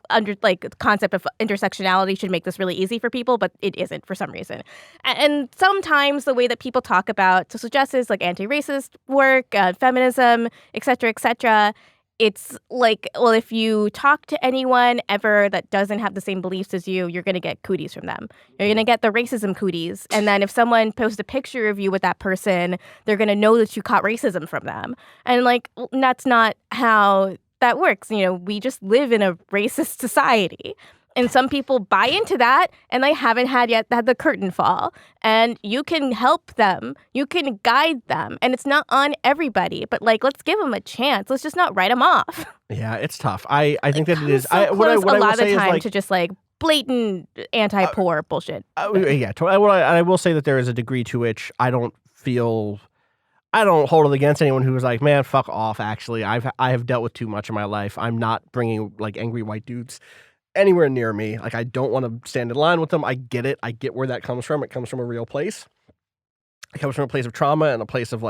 concept of intersectionality should make this really easy for people, but it isn't for some reason. And sometimes the way that people talk about social justice, like anti-racist work, feminism, et cetera, it's like, well, if you talk to anyone ever that doesn't have the same beliefs as you, you're going to get cooties from them. You're going to get the racism cooties. And then if someone posts a picture of you with that person, they're going to know that you caught racism from them. And that's not how that works. We just live in a racist society. And some people buy into that, and they haven't had the curtain fall. And you can help them. You can guide them. And it's not on everybody. But, let's give them a chance. Let's just not write them off. Yeah, it's tough. I think that it is. So what I a lot will of the say time is to just, blatant anti-poor bullshit. Yeah, I will say that there is a degree to which I don't hold it against anyone who was like, man, fuck off, actually. I have dealt with too much in my life. I'm not bringing, angry white dudes anywhere near me. I don't want to stand in line with them. I get it. I get where that comes from. It comes from a real place. It comes from a place of trauma and a place of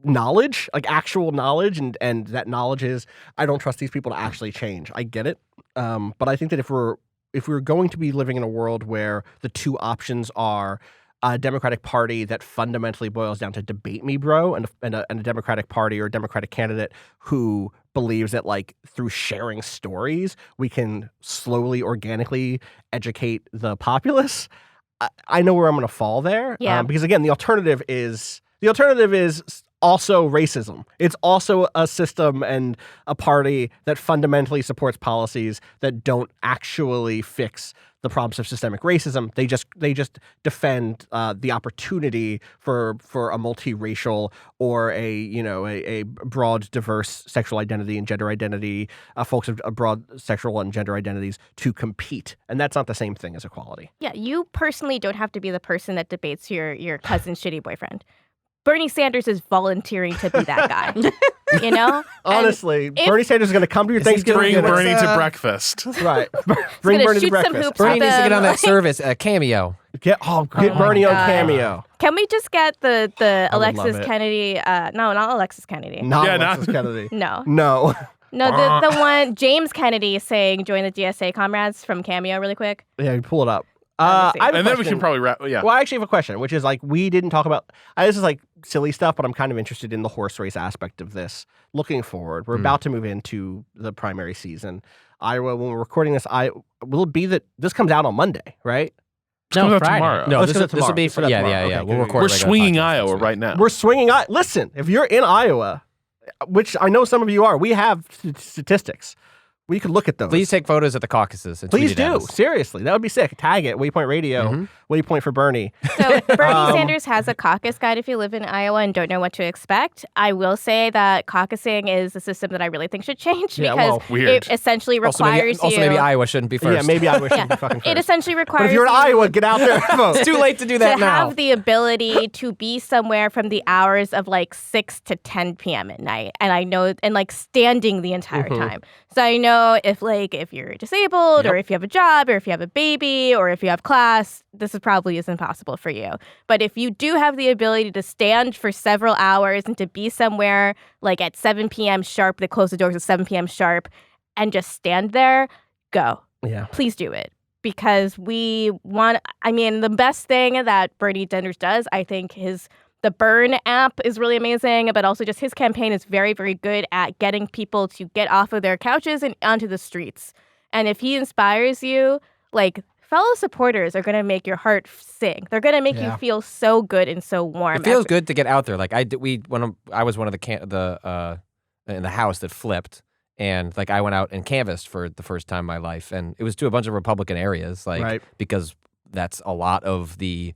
knowledge, actual knowledge. And that knowledge is, I don't trust these people to actually change. I get it. But I think that if we're going to be living in a world where the two options are a Democratic Party that fundamentally boils down to debate me, bro, and a Democratic Party or a Democratic candidate who believes that through sharing stories we can slowly, organically educate the populace, I know where I'm going to fall there. Yeah. Because again, the alternative is also racism. It's also a system and a party that fundamentally supports policies that don't actually fix the problems of systemic racism. They just defend the opportunity for a multiracial or a broad, diverse sexual identity and gender identity, folks of broad sexual and gender identities to compete, and that's not the same thing as equality. Yeah, you personally don't have to be the person that debates your cousin's shitty boyfriend. Bernie Sanders is volunteering to be that guy. You know? Honestly, Bernie Sanders is going to come to your Thanksgiving. Bring Bernie to breakfast. Right. Bring Bernie to shoot some breakfast. hoops Bernie at needs to get on them. that service, a cameo. Get my Bernie on God. Cameo. Can we just get the would love Alexis it. Kennedy? No, not Alexis Kennedy. Not Yeah, Alexis Kennedy. No. No. No, the one, James Kennedy saying, join the GSA comrades from Cameo really quick. Yeah, you pull it up. Let me see. I have a And then we question. can probably wrap. Yeah. Well, I actually have a question, which is like we didn't talk about. This is like silly stuff, but I'm kind of interested in the horse race aspect of this. Looking forward, we're about to move into the primary season. Iowa, when we're recording this, will it be that this comes out on Monday, right? Comes No, out Friday. tomorrow. No, Let's this do it will be tomorrow. yeah. Okay, We'll good. record. We're regular swinging podcasts Iowa next week. right now. We're swinging. Listen, if you're in Iowa, which I know some of you are, we have statistics. We could look at those. Please take photos at the Caucuses. And Please tweet it at do. us. Seriously, that would be sick. Tag it. Waypoint Radio. Waypoint for Bernie. So Bernie Sanders has a caucus guide if you live in Iowa and don't know what to expect. I will say that caucusing is a system that I really think should change Yeah, because well, weird. it essentially requires Also, you. maybe Iowa shouldn't be first. Yeah, maybe Iowa should be fucking first. It essentially But requires if you're in you Iowa, get out there and vote. It's too late to do that to now. have the ability to be somewhere from the hours of like 6 to 10 p.m. at night. And I know, and like standing the entire time. So I know if you're disabled or if you have a job or if you have a baby or if you have class, this is probably is impossible for you. But if you do have the ability to stand for several hours and to be somewhere like at 7 p.m. sharp, they close the doors at 7 p.m. sharp, and just stand there, go. Yeah. Please do it. Because the best thing that Bernie Sanders does, I think the Burn app is really amazing, but also just his campaign is very, very good at getting people to get off of their couches and onto the streets. And if he inspires you, like, fellow supporters are going to make your heart sing. They're going to make you feel so good and so warm. It feels good to get out there. Like I was one of the in the house that flipped, and like I went out and canvassed for the first time in my life, and it was to a bunch of Republican areas, like because that's a lot of the.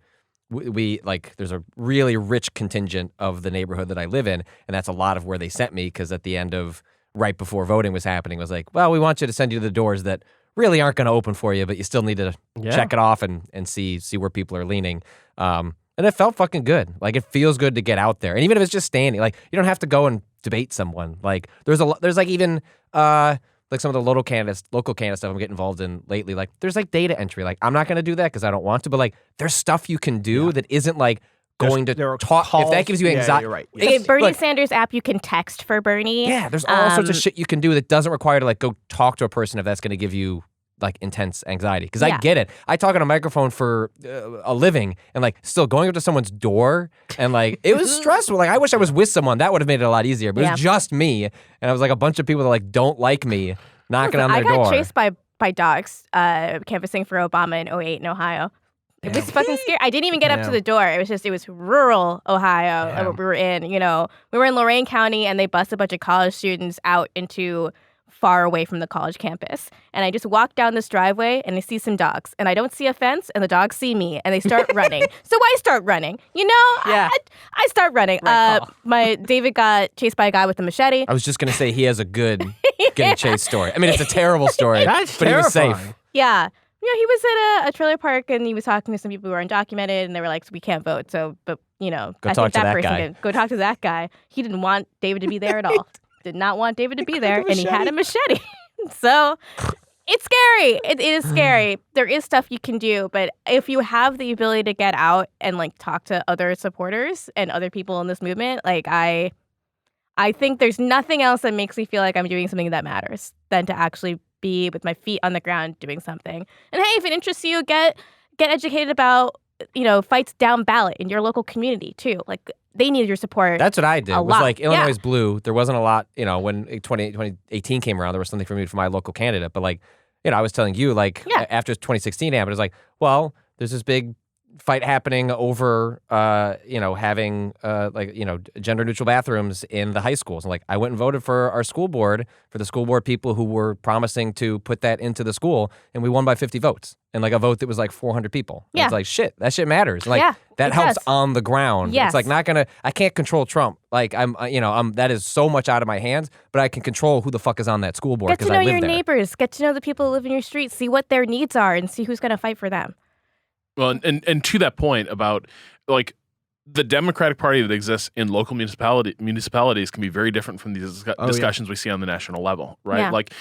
There's a really rich contingent of the neighborhood that I live in, and that's a lot of where they sent me because at the end of right before voting was happening was like, well, we want you to send you to the doors that really aren't going to open for you, but you still need to check it off and see where people are leaning. And it felt fucking good. Like it feels good to get out there, and even if it's just standing, like you don't have to go and debate someone. Like there's like even like some of the local candidates stuff I'm getting involved in lately, like there's like data entry. Like I'm not going to do that because I don't want to, but like there's stuff you can do that isn't like going there to are talk. calls. If that gives you Yeah, anxiety, you're right. Okay, Bernie Sanders app, you can text for Bernie. yeah, there's all sorts of shit you can do that doesn't require to like go talk to a person if that's going to give you like intense anxiety. Because I get it. I talk on a microphone for a living, and like still going up to someone's door and like it was stressful. Like I wish I was with someone. That would have made it a lot easier. But it was just me, and I was like a bunch of people that like don't like me knocking on their door. I got chased by dogs canvassing for Obama in 2008 in Ohio. It was fucking scary. I didn't even get up to the door. It was rural Ohio we were in. You know, we were in Lorain County, and they bused a bunch of college students out into far away from the college campus. And I just walk down this driveway, and I see some dogs. And I don't see a fence, and the dogs see me, and they start running. So I start running. You know, I start running. My David got chased by a guy with a machete. I was just gonna say he has a good getting chased story. I mean, it's a terrible story, but he was safe. Yeah. You know, he was at a trailer park and he was talking to some people who were undocumented, and they were like, so we can't vote. So, but, you know, Go I talk think to that that person guy. can go talk to that guy. He didn't want David to be there at all. Did not want David to be there, and he had a machete. So it's scary. It is scary. There is stuff you can do, but if you have the ability to get out and like talk to other supporters and other people in this movement, like I think there's nothing else that makes me feel like I'm doing something that matters than to actually be with my feet on the ground doing something. And hey, if it interests you, get educated about, you know, fights down ballot in your local community too. Like they need your support. That's what I did. A Was lot. like Illinois is blue. There wasn't a lot, you know, when 2018 came around, there was something for me for my local candidate. But like, you know, I was telling you, like after 2016 happened, it was like, well, there's this big fight happening over, you know, having like, you know, gender neutral bathrooms in the high schools. And like, I went and voted for our school board, for the school board people who were promising to put that into the school, and we won by 50 votes. And like a vote that was like 400 people. And it's like, shit, that shit matters. And like that helps on the ground. Yes. It's like I can't control Trump. Like that is so much out of my hands, but I can control who the fuck is on that school board Get because to know I live your there. neighbors. Get to know the people who live in your street. See what their needs are and see who's going to fight for them. Well, and to that point about like the Democratic Party that exists in local municipalities can be very different from these discussions we see on the national level, right? Yeah. Like,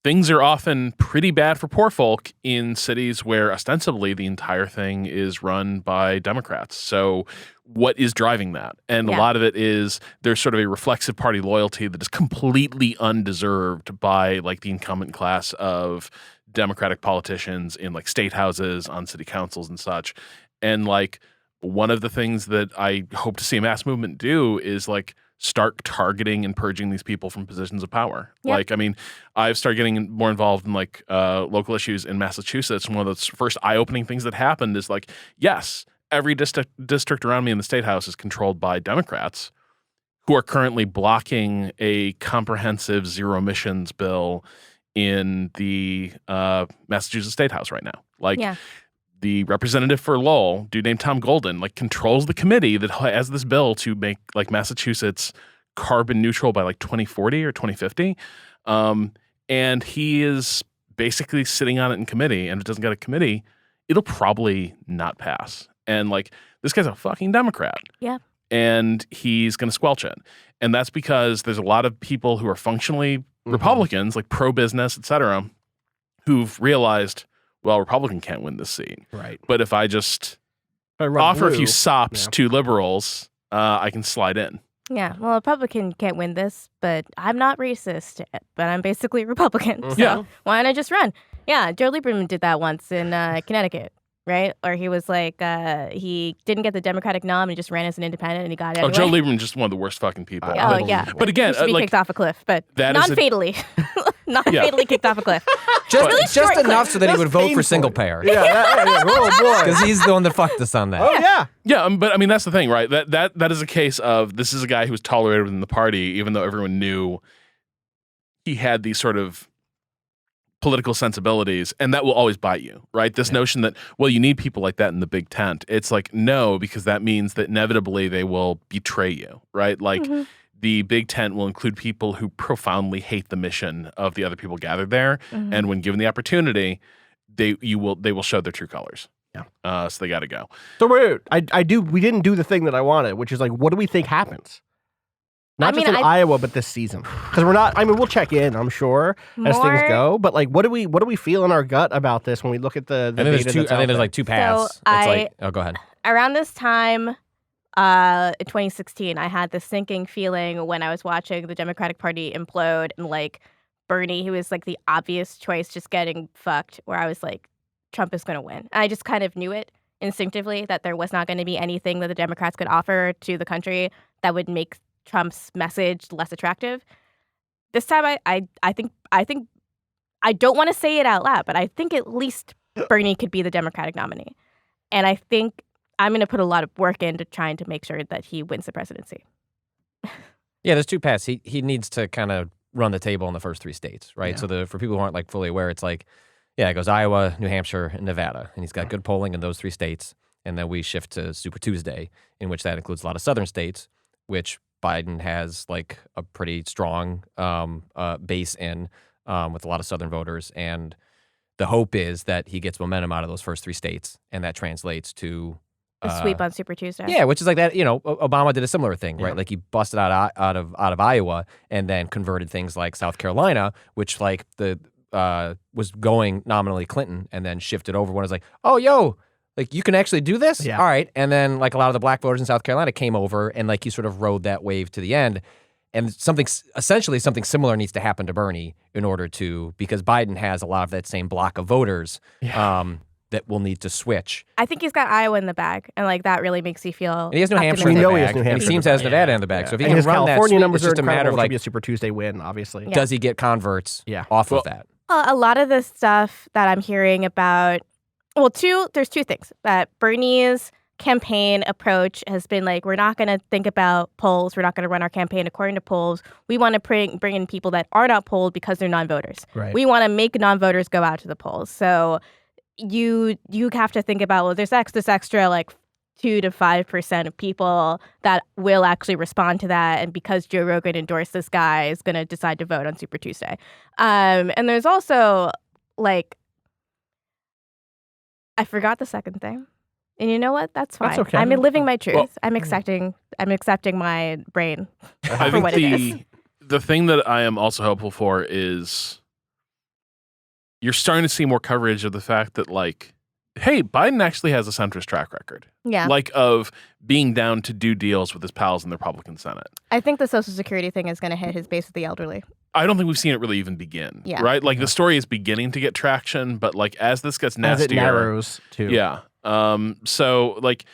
things are often pretty bad for poor folk in cities where ostensibly the entire thing is run by Democrats. So what is driving that? And a lot of it is there's sort of a reflexive party loyalty that is completely undeserved by like the incumbent class of Democratic politicians in like state houses, on city councils and such. And like, one of the things that I hope to see a mass movement do is like start targeting and purging these people from positions of power. Yep. Like, I mean, I've started getting more involved in like local issues in Massachusetts. One of those first eye-opening things that happened is like, yes, every district around me in the state house is controlled by Democrats who are currently blocking a comprehensive zero emissions bill in the Massachusetts State House right now. Like, the representative for Lowell, dude named Tom Golden, like controls the committee that has this bill to make like Massachusetts carbon neutral by like 2040 or 2050. And he is basically sitting on it in committee, and if it doesn't get a committee, it'll probably not pass. And like, this guy's a fucking Democrat. Yeah. And he's going to squelch it. And that's because there's a lot of people who are functionally Republicans, like pro-business, et cetera, who've realized, well, Republican can't win this seat. Right. But if I just If I run offer a blue, few sops to liberals, I can slide in. Yeah, well, a Republican can't win this, but I'm not racist, but I'm basically a Republican. So Yeah. why don't I just run? Yeah, Joe Lieberman did that once in Connecticut, right? Or he was like, he didn't get the Democratic nom and he just ran as an independent and he got it Oh, anyway. Joe Lieberman just one of the worst fucking people. Oh, yeah. But again, He should be like, kicked off a cliff, but that is a- non-fatally. Non-fatally kicked off a cliff. Just short enough so that he That's would vote for painful. single payer. Oh boy. Because he's the one that fucked us on that. Oh yeah. Yeah, but I mean, that's the thing, right? That is a case of this is a guy who was tolerated within the party, even though everyone knew he had these sort of political sensibilities, and that will always bite you, right? This notion that, well, you need people like that in the big tent. It's like, no, because that means that inevitably they will betray you, right? Like, the big tent will include people who profoundly hate the mission of the other people gathered there, and when given the opportunity, they will show their true colors. Yeah. So they got to go. So we didn't do the thing that I wanted, which is like, what do we think happens? Not just in Iowa, but this season. Because we're not. I mean, we'll check in, I'm sure, as things go. But like, what do we feel in our gut about this when we look at the I think data? there's like two paths. Go ahead. Around this time, in 2016, I had this sinking feeling when I was watching the Democratic Party implode and like Bernie, who was like the obvious choice, just getting fucked, where I was like, Trump is going to win. And I just kind of knew it instinctively that there was not going to be anything that the Democrats could offer to the country that would make Trump's message less attractive. This time, I think I don't want to say it out loud, but I think at least Bernie could be the Democratic nominee. And I think I'm going to put a lot of work into trying to make sure that he wins the presidency. Yeah, there's two paths. He needs to kind of run the table in the first three states, right? Yeah. So for people who aren't like fully aware, it's like, yeah, it goes Iowa, New Hampshire, and Nevada. And he's got good polling in those three states. And then we shift to Super Tuesday, in which that includes a lot of southern states, which Biden has like a pretty strong base in with a lot of southern voters. And the hope is that he gets momentum out of those first three states, and that translates to A sweep on Super Tuesday. yeah, which is like that. You know, Obama did a similar thing, right? Yeah. Like he busted out of Iowa and then converted things like South Carolina, which like was going nominally Clinton, and then shifted over when it was like, oh, yo, like you can actually do this? Yeah. All right. And then like a lot of the black voters in South Carolina came over, and like he sort of rode that wave to the end. And essentially something similar needs to happen to Bernie in order to, because Biden has a lot of that same block of voters that will need to switch. I think he's got Iowa in the bag, and like that really makes you feel. And he has New Hampshire in We the know he has bag. New And Hampshire he seems in to the have bag. Nevada in the bag. So if he And can his run that California sweep, numbers it's just are a matter of incredible. It should like, be a Super Tuesday win, obviously. does he get converts off of that? A lot of the stuff that I'm hearing about, well, there's two things. That Bernie's campaign approach has been like, we're not going to think about polls. We're not going to run our campaign according to polls. We want to bring in people that are not polled because they're non-voters. Right. We want to make non-voters go out to the polls. So you have to think about, well, there's this extra like 2 to 5% of people that will actually respond to that, and because Joe Rogan endorsed this guy, is going to decide to vote on Super Tuesday. And there's also like, I forgot the second thing. And you know what? That's fine. That's okay. I'm living my truth. Well- I'm accepting my brain I for think what it is. the thing that I am also hopeful for is you're starting to see more coverage of the fact that, like, hey, Biden actually has a centrist track record. Yeah. Like, of being down to do deals with his pals in the Republican Senate. I think the Social Security thing is going to hit his base with the elderly. I don't think we've seen it really even begin. Yeah. Right? Like, the story is beginning to get traction, but, like, as this gets nastier. As it narrows, too. Yeah. So, like,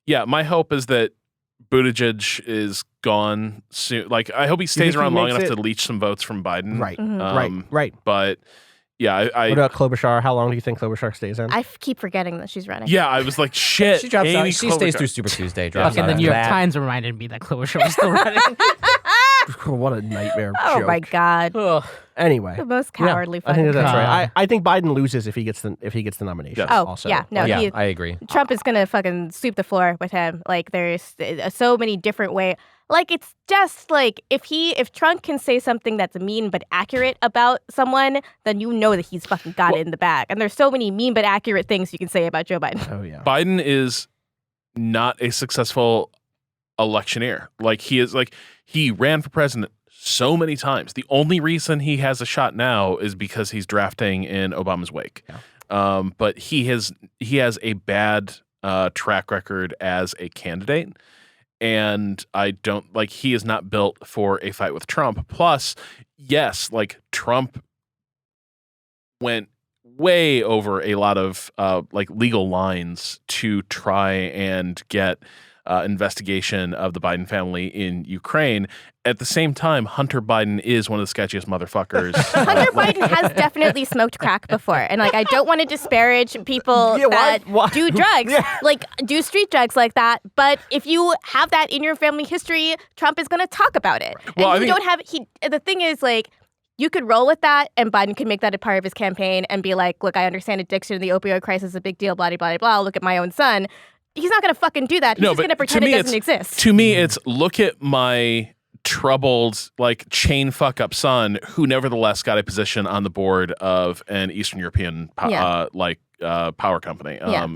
yeah, my hope is that Buttigieg is gone soon. Like, I hope he stays think he around long makes enough it? to leech some votes from Biden. Right. Mhm. Right. But, yeah, I What about Klobuchar? How long do you think Klobuchar stays in? I keep forgetting that she's running. yeah, I was like, shit. She drops out. Amy She stays Klobuchar. through Super Tuesday. Drops Fucking out the after New York that. Times reminded me that Klobuchar was still running. What a nightmare Oh joke. my God. Ugh. Anyway. The most Yeah, cowardly I think fucking that's thing. right. I think Biden loses if he gets the nomination. Yes. Oh, also. yeah. No, Yeah, he, I agree. Trump is going to fucking sweep the floor with him. Like, there's so many different ways. Like, it's just like if Trump can say something that's mean but accurate about someone, then you know that he's fucking got it in the bag. And there's so many mean but accurate things you can say about Joe Biden. Oh yeah. Biden is not a successful electioneer. Like, he ran for president so many times. The only reason he has a shot now is because he's drafting in Obama's wake. Yeah. But he has a bad track record as a candidate. And I don't like, he is not built for a fight with Trump. Plus, yes, like, Trump went way over a lot of like legal lines to try and get investigation of the Biden family in Ukraine. At the same time, Hunter Biden is one of the sketchiest motherfuckers. Hunter Biden has definitely smoked crack before. And, like, I don't want to disparage people Yeah, that why? do drugs, Yeah. like, do street drugs like that. But if you have that in your family history, Trump is going to talk about it. Well, I and you think- don't have, the thing is, like, you could roll with that, and Biden could make that a part of his campaign and be like, look, I understand addiction, the opioid crisis is a big deal, blah, blah, blah, blah. Look at my own son. He's not going to fucking do that. He's No, just but going to pretend to me it doesn't it's- exist. To me, it's look at my troubled, like, chain fuck up son who nevertheless got a position on the board of an Eastern European power company. Yeah.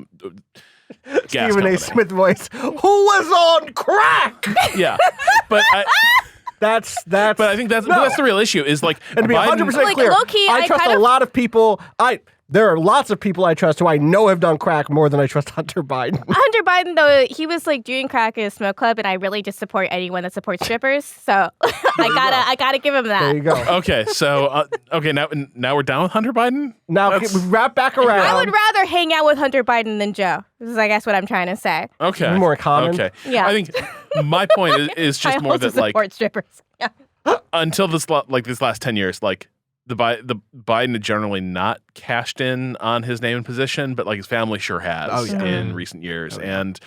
Gas Stephen company. A. Smith voice. Who was on crack? Yeah. But That's. but I think that's the real issue is, like, And to be Biden- 100% Like, clear, low-key, I I trust kind a of- lot of people. There are lots of people I trust who I know have done crack more than I trust Hunter Biden. Hunter Biden, though, he was like doing crack in a smoke club, and I really just support anyone that supports strippers. So I gotta give him There you that. go. Okay, so now we're done with Hunter Biden. Now we wrap back around. I would rather hang out with Hunter Biden than Joe. This is, I guess, what I'm trying to say. Okay, More common. Okay, Yeah. I think my point is just I more also that, like, support strippers. Yeah. until this last 10 years, like, the Biden had generally not cashed in on his name and position, but, like, his family sure has Oh, yeah. in recent years. And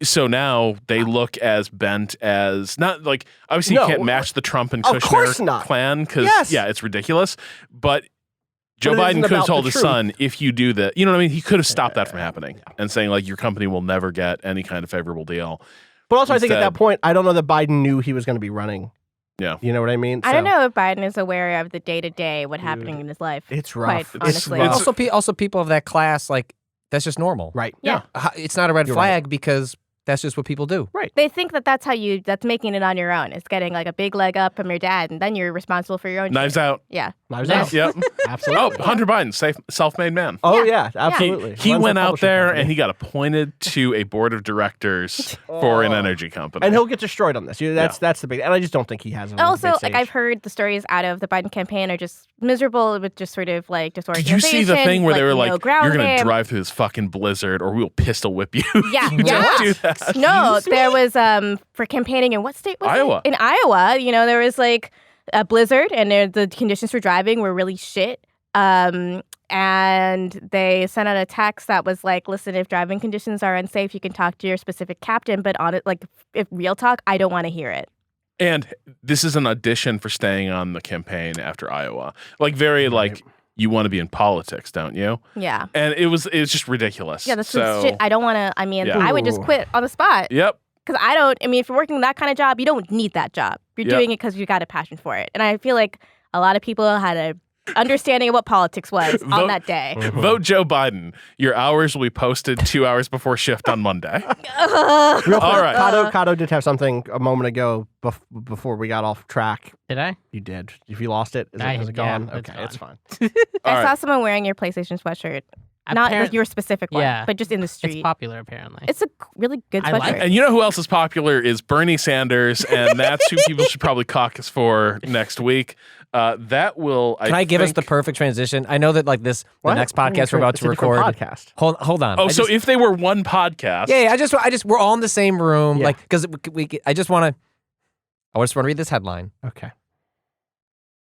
so now they look as bent as, not like, obviously you No, can't match the Trump and of course Kushner not. clan because, Yes. yeah, it's ridiculous. But Joe But it isn't Biden could have about told the his truth. son, if you do that, you know what I mean? He could have stopped that from happening and saying, like, your company will never get any kind of favorable deal. But also, I think at Instead- that point, I don't know that Biden knew he was going to be running. Yeah. You know what I mean? I don't So, know if Biden is aware of the day-to-day, what happening in his life. It's Quite rough. It's honestly. rough. Also, people of that class, like, that's just normal. Right. Yeah. It's not a red You're flag because that's just what people do. They think that that's making it on your own. It's getting like a big leg up from your dad, and then you're responsible for your own Knives shit. out. Yeah. Knives No. out. Yep. Absolutely. Oh, Hunter Biden, self-made man. Oh, Yeah. yeah, absolutely. He Runs a went out publishing there company. and he got appointed to a board of directors for an energy company. And he'll get destroyed on this. That's the big. And I just don't think he has. Also, like, I've heard the stories out of the Biden campaign are just miserable with just sort of like Did disorganization. you see the thing where they were like, no ground you're going to game." drive through this fucking blizzard or we will pistol whip you? Yeah, Don't yeah. do that. No, there was for campaigning in what state was Iowa. it? In Iowa, there was like a blizzard and the conditions for driving were really shit. And they sent out a text that was like, listen, if driving conditions are unsafe, you can talk to your specific captain. But on it, like, if real talk, I don't want to hear it. And this is an audition for staying on the campaign after Iowa. Like, very like, you want to be in politics, don't you? Yeah. And it's just ridiculous. Yeah, that's so, shit. I don't want to. I mean, Yeah. I would just Ooh. quit on the spot. Yep. Because if you're working that kind of job, you don't need that job. You're Yeah. doing it because you got a passion for it. And I feel like a lot of people had a understanding of what politics was on that day. Vote Joe Biden. Your hours will be posted 2 hours before shift on Monday. Real quick, All right. Kato did have something a moment ago before we got off track. Did I? You did. If you lost it, is it gone? it's Okay, it's fine. I saw someone wearing your PlayStation sweatshirt. Not like your specific one, Yeah. but just in the street. It's popular, apparently. It's a really good I sweatshirt. like it. And you know who else is popular is Bernie Sanders, and that's who people should probably caucus for next week. That will. Can I give us the perfect transition? I know that like the next podcast we're about to record. Podcast. Hold on. Oh, so if they were one podcast, yeah, I just we're all in the same room, Yeah. like because I just want to read this headline. Okay.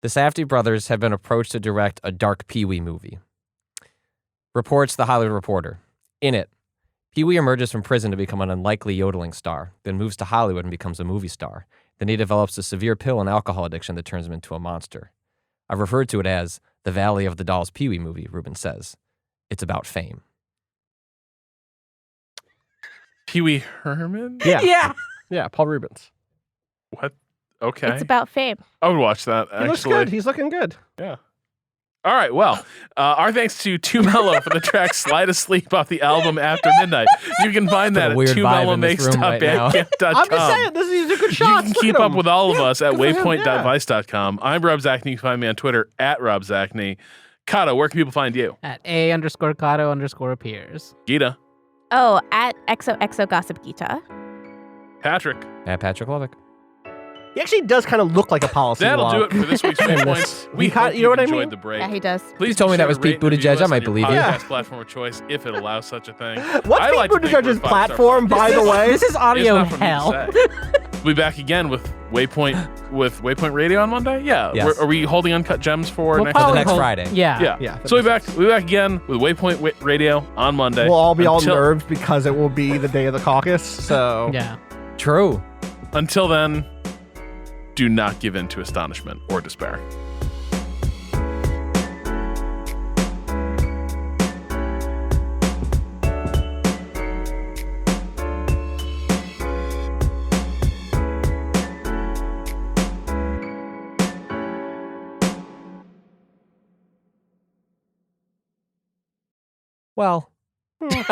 The Safdie brothers have been approached to direct a dark Pee-wee movie. Reports The Hollywood Reporter. In it, Pee-wee emerges from prison to become an unlikely yodeling star, then moves to Hollywood and becomes a movie star. Then he develops a severe pill and alcohol addiction that turns him into a monster. I've referred to it as the Valley of the Dolls Pee-wee movie, Rubin says. It's about fame. Pee Wee Herman. Yeah. Yeah, Paul Rubens. What? Okay. It's about fame. I would watch that. He looks Actually, good. He's looking good. yeah. All right. Well, our thanks to Too Mellow for the track "Slide Asleep" off the album After Midnight. You can find that at weird vibe in this room right now. twomellowmakes.bandcamp.com. I'm just saying, this is a good shot. You can keep up with all of us at waypoint.vice.com. I'm Rob Zachney. You can find me on Twitter at Rob Zachney. Kato, where can people find you? At A_Kato_appears. Gita. Oh, at XOXO Gossip Gita. Patrick. At Patrick Lovick. He actually does kind of look like a policy That'll wog. do it for this week's Waypoints. We hope you know what I enjoyed mean? the break. Yeah, he does. Please You told be me that sure was to Pete rate and review Buttigieg. us I on might your believe you. podcast platform of choice, if it allows such a thing. What's I Pete like to think we're Buttigieg's a 5-star platform, by the way? This is audio It's not for me to hell. say. We'll be back again with Waypoint Radio on Monday. Yeah. Yes. Are we holding Uncut Gems for We'll next For the probably next hold- Friday. Yeah. Yeah. Yeah, So we'll be back again with Waypoint Radio on Monday. We'll all be all Until- nerves because it will be the day of the caucus. So Yeah. True. Until then, do not give in to astonishment or despair. Well, Look, don't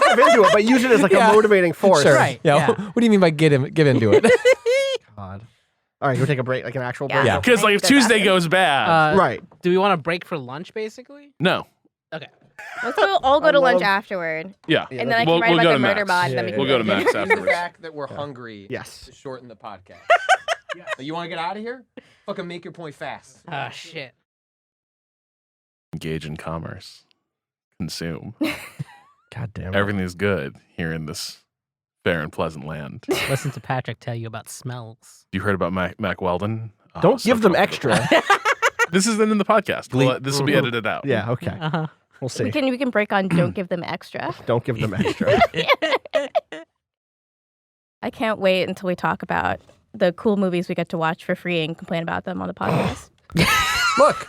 give into it, but use it as like Yeah. a motivating force. sure. Right, Yeah. yeah. What do you mean by give into it? God. All right, go take a break, like an actual Yeah. break. Yeah. because like if Tuesday goes bad, Right. Do we want to break for lunch, basically? no. Okay. Let's all go I to lunch love- afterward. Yeah. Yeah, And then I We'll- can write we'll about go the to murder Max. mod. and then we Yeah, can We'll go to get- Max Use the afterwards. fact that we're hungry Yes. to shorten the podcast. You want to get out of here? Fucking make your point fast. Ah, shit. Engage in commerce. Consume. God damn it. Everything's good here in this fair and pleasant land. Listen to Patrick tell you about smells. You heard about Mac Weldon? Oh, Don't so give them comfortable. extra. This is then in the podcast. Bleep. This will be edited out. Yeah, okay. Uh-huh. We'll see. We can break on don't give them extra. Don't give them extra. I can't wait until we talk about the cool movies we get to watch for free and complain about them on the podcast. Look,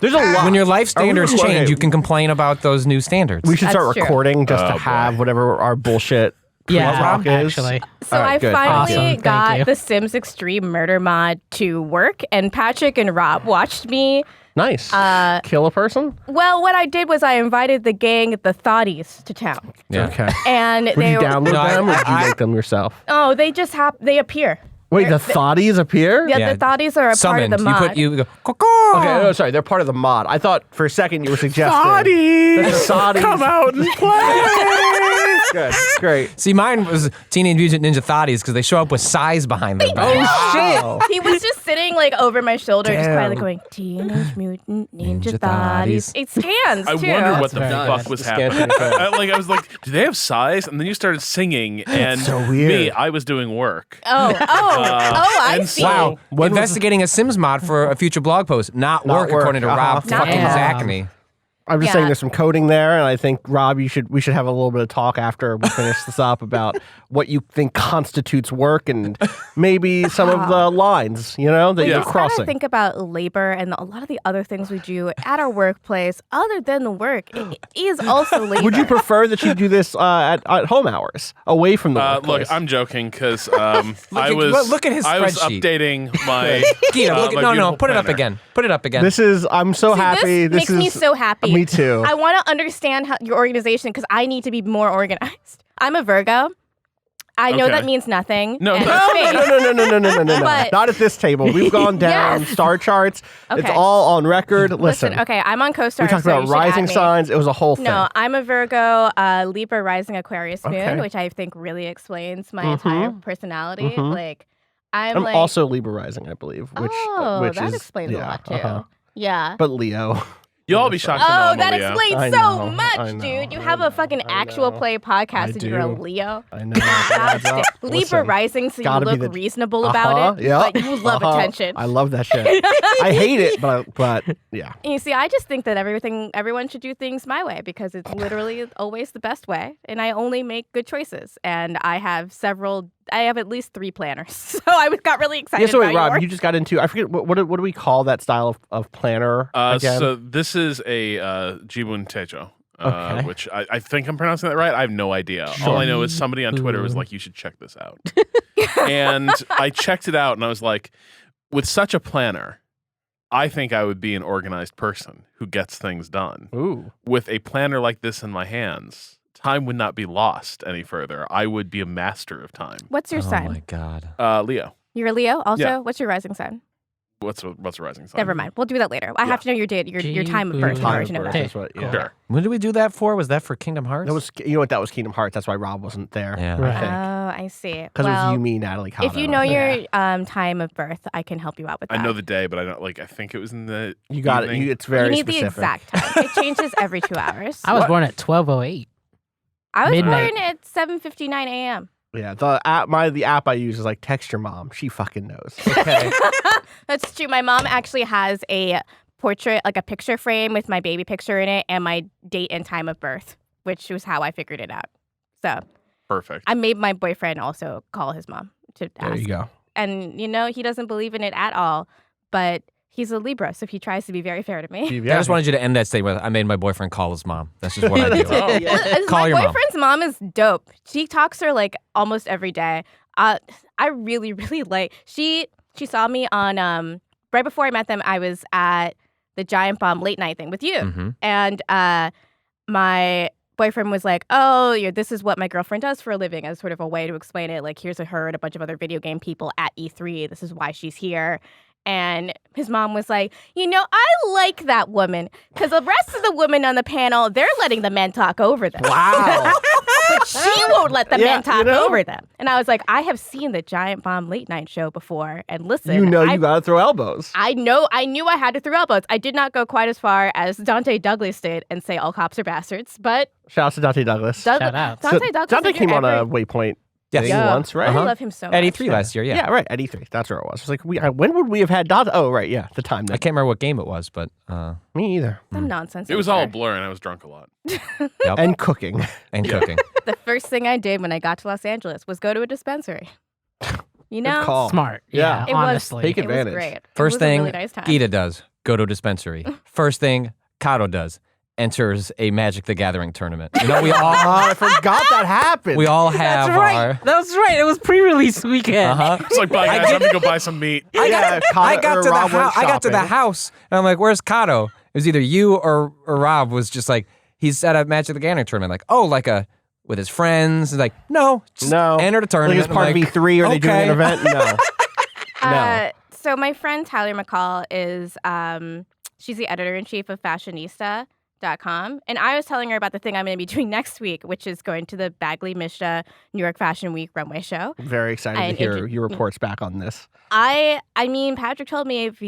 There's a lot. when your life Are we standards recording? change, you can complain about those new standards. We should start That's true. recording just Oh, to have boy. whatever our bullshit Yeah, talk is. actually. So All right, I good. finally Awesome. Thank got you. the Sims Extreme Murder mod to work, and Patrick and Rob watched me. Nice. Kill a person? Well, what I did was I invited the gang, the Thoughties, to town, Yeah. Okay. and Would they you download No, them or did you I- make them yourself? oh, they just they appear. Wait, the Thoughties appear? Yeah, Yeah. the Thoughties are a Summoned. part of the mod. You go, "Caw-caw." Okay, no, sorry, they're part of the mod. I thought for a second you were suggesting. Thoughties! The Thoughties. Come out and play! Good, great. See, mine was Teenage Mutant Ninja Thotties because they show up with size behind their back. Wow. He was just sitting like over my shoulder, just quietly Damn. going, Teenage Mutant Ninja Ninja Thotties. Thotties. It scans, I too. wonder what That's the very fuck good. was Scan happening. through the I was like, do they have size? And then you started singing, and so weird. me, I was doing work. I and see. so- Wow. When was Investigating a Sims mod for a future blog post. Not work, work. according to Uh-huh. Rob Not fucking work. Zachney. I'm just saying there's some coding there, and I think Rob, we should have a little bit of talk after we finish this up about what you think constitutes work and maybe some of the lines, that you're crossing. Think about labor and a lot of the other things we do at our workplace, other than the work, it is also labor. Would you prefer that you do this at home hours, away from the workplace? Look, I'm joking because I was look at his I was spreadsheet. updating my. No, put it up again. Put it up again. I'm so happy. This makes me so happy. Me too. I want to understand your organization because I need to be more organized. I'm a Virgo. I know that means nothing. No. And it's fake. No. But- Not at this table. We've gone down star charts. Okay. It's all on record. Listen. Okay, I'm on CoStar. We talked so about you should rising add me. signs. It was a whole thing. No, I'm a Virgo, Libra rising Aquarius moon, Okay. which I think really explains my entire personality. Like, I'm like, also Libra rising, I believe. Which that is, explains a lot too. Yeah. But Leo. You'll all be shocked to know I'm a that Leo. I explains know, so I much, know, dude. You I have a fucking know, I actual know. play podcast I and you're a do. Leo. I know. Libra Listen, rising, so you gotta be look the- reasonable about it. Yeah. But you love attention. I love that shit. I hate it, but yeah. And you see, I just think that everyone should do things my way because it's literally always the best way. And I only make good choices. And I have at least 3 planners. So I got really excited Yeah, so wait, about Rob, yours. you just got into, I forget, what do we call that style of planner again? So this is a Jibun Tejo, Okay. which I think I'm pronouncing that right. I have no idea. All I know is somebody on Twitter was like, you should check this out. And I checked it out and I was like, with such a planner, I think I would be an organized person who gets things done. Ooh. With a planner like this in my hands, time would not be lost any further. I would be a master of time. What's your Oh sign? my god. Leo. You're a Leo also? Yeah. What's your rising sign? What's a rising sign? Never mind. We'll do that later. I have to know your date, your time of birth in Time order of to know birth. that. That's what, yeah. Sure. When did we do that for? Was that for Kingdom Hearts? That was, that was Kingdom Hearts. That's why Rob wasn't there. Yeah. I Right. think. Oh, I see. Because it was Well, you, me, Natalie Cotto. if you know your time of birth, I can help you out with that. I know the day, but I don't I think it was in the You got evening. it. It's very You need specific. the exact time. It changes every 2 hours. I was born at 12:08. I was midnight. born at 7:59 a.m. Yeah, the app I use is like text your mom. She fucking knows. Okay. That's true. My mom actually has a portrait, like a picture frame with my baby picture in it and my date and time of birth, which was how I figured it out. So Perfect. I made my boyfriend also call his mom to There ask. you go. And, he doesn't believe in it at all, but he's a Libra, so he tries to be very fair to me. I just wanted you to end that statement with, I made my boyfriend call his mom. That's just what I do. Call My your mom. boyfriend's mom is dope. She talks to her like almost every day. I really, really like. She saw me on right before I met them. I was at the Giant Bomb late night thing with you, Mhm. and my boyfriend was like, "Oh, this is what my girlfriend does for a living," as sort of a way to explain it. Like, here's her and a bunch of other video game people at E3. This is why she's here. And his mom was like, I like that woman because the rest of the women on the panel, they're letting the men talk over them. Wow. But she won't let the Yeah, men talk you know? over them. And I was like, I have seen the Giant Bomb late night show before. And listen, You I got to throw elbows. knew I had to throw elbows. I did not go quite as far as Dante Douglas did and say all cops are bastards. But Shout out to Dante Douglas. Shout out. Dante Douglas Dante is here came on a every- Waypoint Yes. thing Yeah. once, right? I love him so much. At E3 last year, yeah. Yeah, right. At E3. That's where it was. It's like, when would we have had Dante? Oh, right. Yeah, the time. I can't remember what game it was, but Me either. Some nonsense. It was all a blur, and I was drunk a lot. And cooking. and Yeah. cooking. The first thing I did when I got to Los Angeles was go to a dispensary. Good call. Smart. Yeah. It was- honestly. Take It was advantage. great. First it was thing a really nice time. Gita does, go to a dispensary. First thing Kato does, enters a Magic the Gathering tournament. We Oh, I forgot that happened. we all have That's right. our... That's right. It was pre-release weekend. Uh-huh. It's like, bye guys, let me go buy some meat. I got to the Rob went house. I got to the shopping. house, and I'm like, "Where's Kato?" It was either you or Rob. Was just like, he's at a Magic the Gathering tournament. Like, oh, like with his friends. He's like, no, just No. enter the Like tournament. it's part I'm of like, E3. Are they doing an okay. event? No. No. So my friend Tyler McCall is she's the editor-in-chief of Fashionista.com. And I was telling her about the thing I'm going to be doing next week, which is going to the Bagley Mishta New York Fashion Week runway show. Very excited And to if hear your reports back on this. I mean, Patrick told me if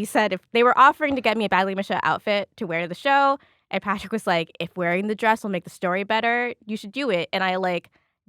they were offering to get me a Bagley Mishta outfit to wear to the show, and Patrick was like, if wearing the dress will make the story better, you should do it. And I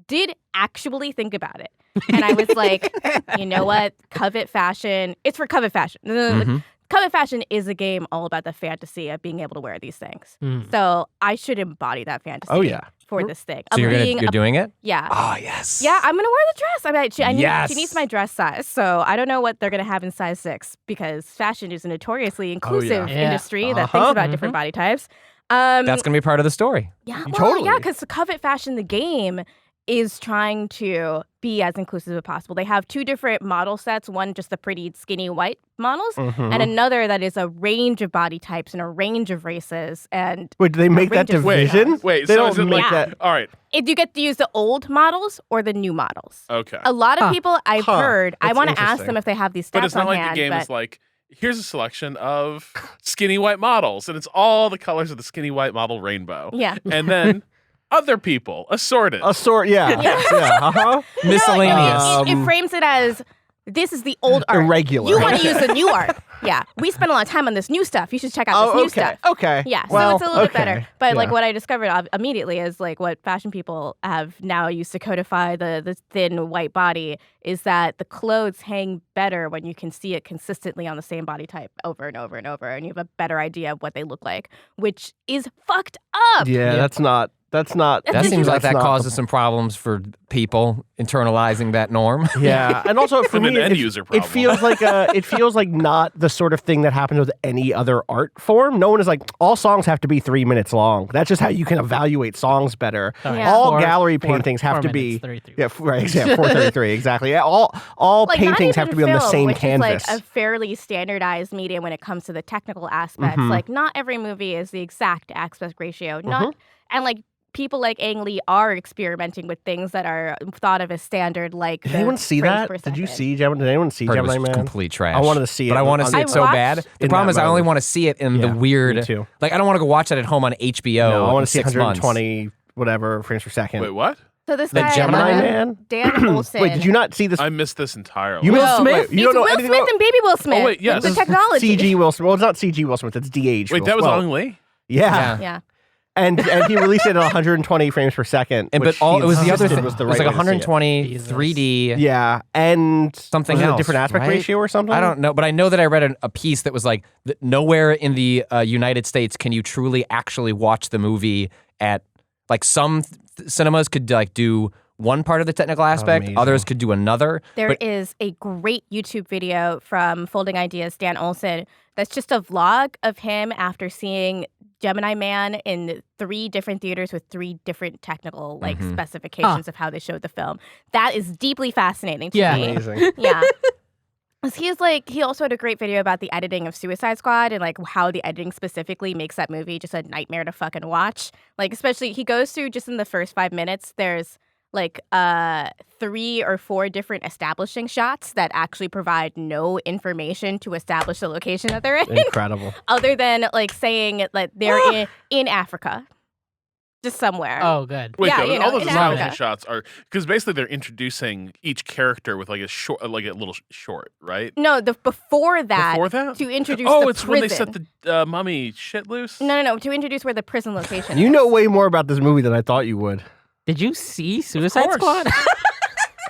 did actually think about it. And I was like, you know what? Covet Fashion. It's for Covet Fashion. Mhm. Covet Fashion is a game all about the fantasy of being able to wear these things. Mm. So I should embody that fantasy. Oh, yeah. For this thing. So you're doing it? Yeah. Oh, yes. Yeah, I'm gonna wear the dress. Yes. She needs my dress size, so I don't know what they're gonna have in size 6 because fashion is a notoriously inclusive Yeah. industry that thinks about different body types. That's going to be part of the story. Yeah, Totally. yeah, because Covet Fashion, the game, is trying to be as inclusive as possible. They have 2 different model sets, one just the pretty skinny white models, and another that is a range of body types and a range of races. And Wait, do they make that range of division? Wait, They so don't is it make like that. all right? you get to use the old models or the new models. Okay, A lot of people I've heard, I That's want to ask interesting. them if they have these stats but it's not on like hand. the game but is like, here's a selection of skinny white models, and it's all the colors of the skinny white model rainbow. yeah. And then other people assorted. A sort, yeah. Uh-huh. Miscellaneous. It frames it as this is the old art. Irregular. You want to use the new art. Yeah. We spent a lot of time on this new stuff. You should check out this new stuff. Okay. Yeah, Well, so it's a little bit okay. better. But like Yeah. what I discovered immediately is like what fashion people have now used to codify the thin white body is that the clothes hang better when you can see it consistently on the same body type over and over and over, and you have a better idea of what they look like, which is fucked up. Yeah, that's not. That That's seems like that's that not causes some problems for people internalizing that norm. Yeah, and also for And me, an end it, user it problem. feels like not the sort of thing that happens with any other art form. No one is like all songs have to be 3 minutes long. That's just how you can evaluate songs better. Yeah. All gallery paintings have to be 433 exactly. Yeah, all Like, paintings not have to even be on the film, same which canvas. is like a fairly standardized medium when it comes to the technical aspects. Mhm. Like not every movie is the exact aspect ratio. Mm-hmm. Not and like people like Ang Lee are experimenting with things that are thought of as standard. Like Did the anyone see frames that? per Did you second. see Gemini? Did anyone see Heard it Gemini was Man? complete trash. I wanted to see it. But I want to see I it so watched bad. The in problem that is I only mode. want to see it in the Yeah, weird. me too. Like I don't want to go watch it at home on HBO. No, I in want to see 6 months. 120 whatever frames per second. Wait, what? So this The guy Gemini Man? Dan Olsen. Wait, did you not see this? I missed this entirely. You Will missed Smith? You don't It's know Will anything Smith about and Baby Will Smith. wait, yes. The This is technology. CG Will Smith. Well, it's not CG Will Smith. It's DH. Wait, Will that was well, Ang Lee? Yeah. Yeah. And he released it at 120 frames per second. And which but all he it was the other insisted thing. was the It was right like way to see it. 120 Jesus. 3D. Yeah, and Something was it else, a different aspect right? ratio or something? I don't know, but I know that I read a piece that was like that nowhere in the United States can you truly actually watch the movie at like some cinemas could like do one part of the technical aspect, Amazing. others could do another. There is a great YouTube video from Folding Ideas, Dan Olsen, that's just a vlog of him after seeing Gemini Man in 3 different theaters with 3 different technical like specifications of how they showed the film. That is deeply fascinating to Yeah. me. Amazing. Yeah. 'Cause he also had a great video about the editing of Suicide Squad and like how the editing specifically makes that movie just a nightmare to fucking watch. Like especially he goes through just in the first 5 minutes, there's like 3 or 4 different establishing shots that actually provide no information to establish the location that they're in, Incredible. other than like saying like they're in Africa, just somewhere. Oh, good. Wait, Yeah, though, you know, all those in establishing Africa. shots are because basically they're introducing each character with like a short, like a little short, right? No, before that, Before that, to introduce oh, the it's prison. when they set the mummy shit loose. No, to introduce where the prison location You is. know way more about this movie than I thought you would. Did you see Suicide course. Squad?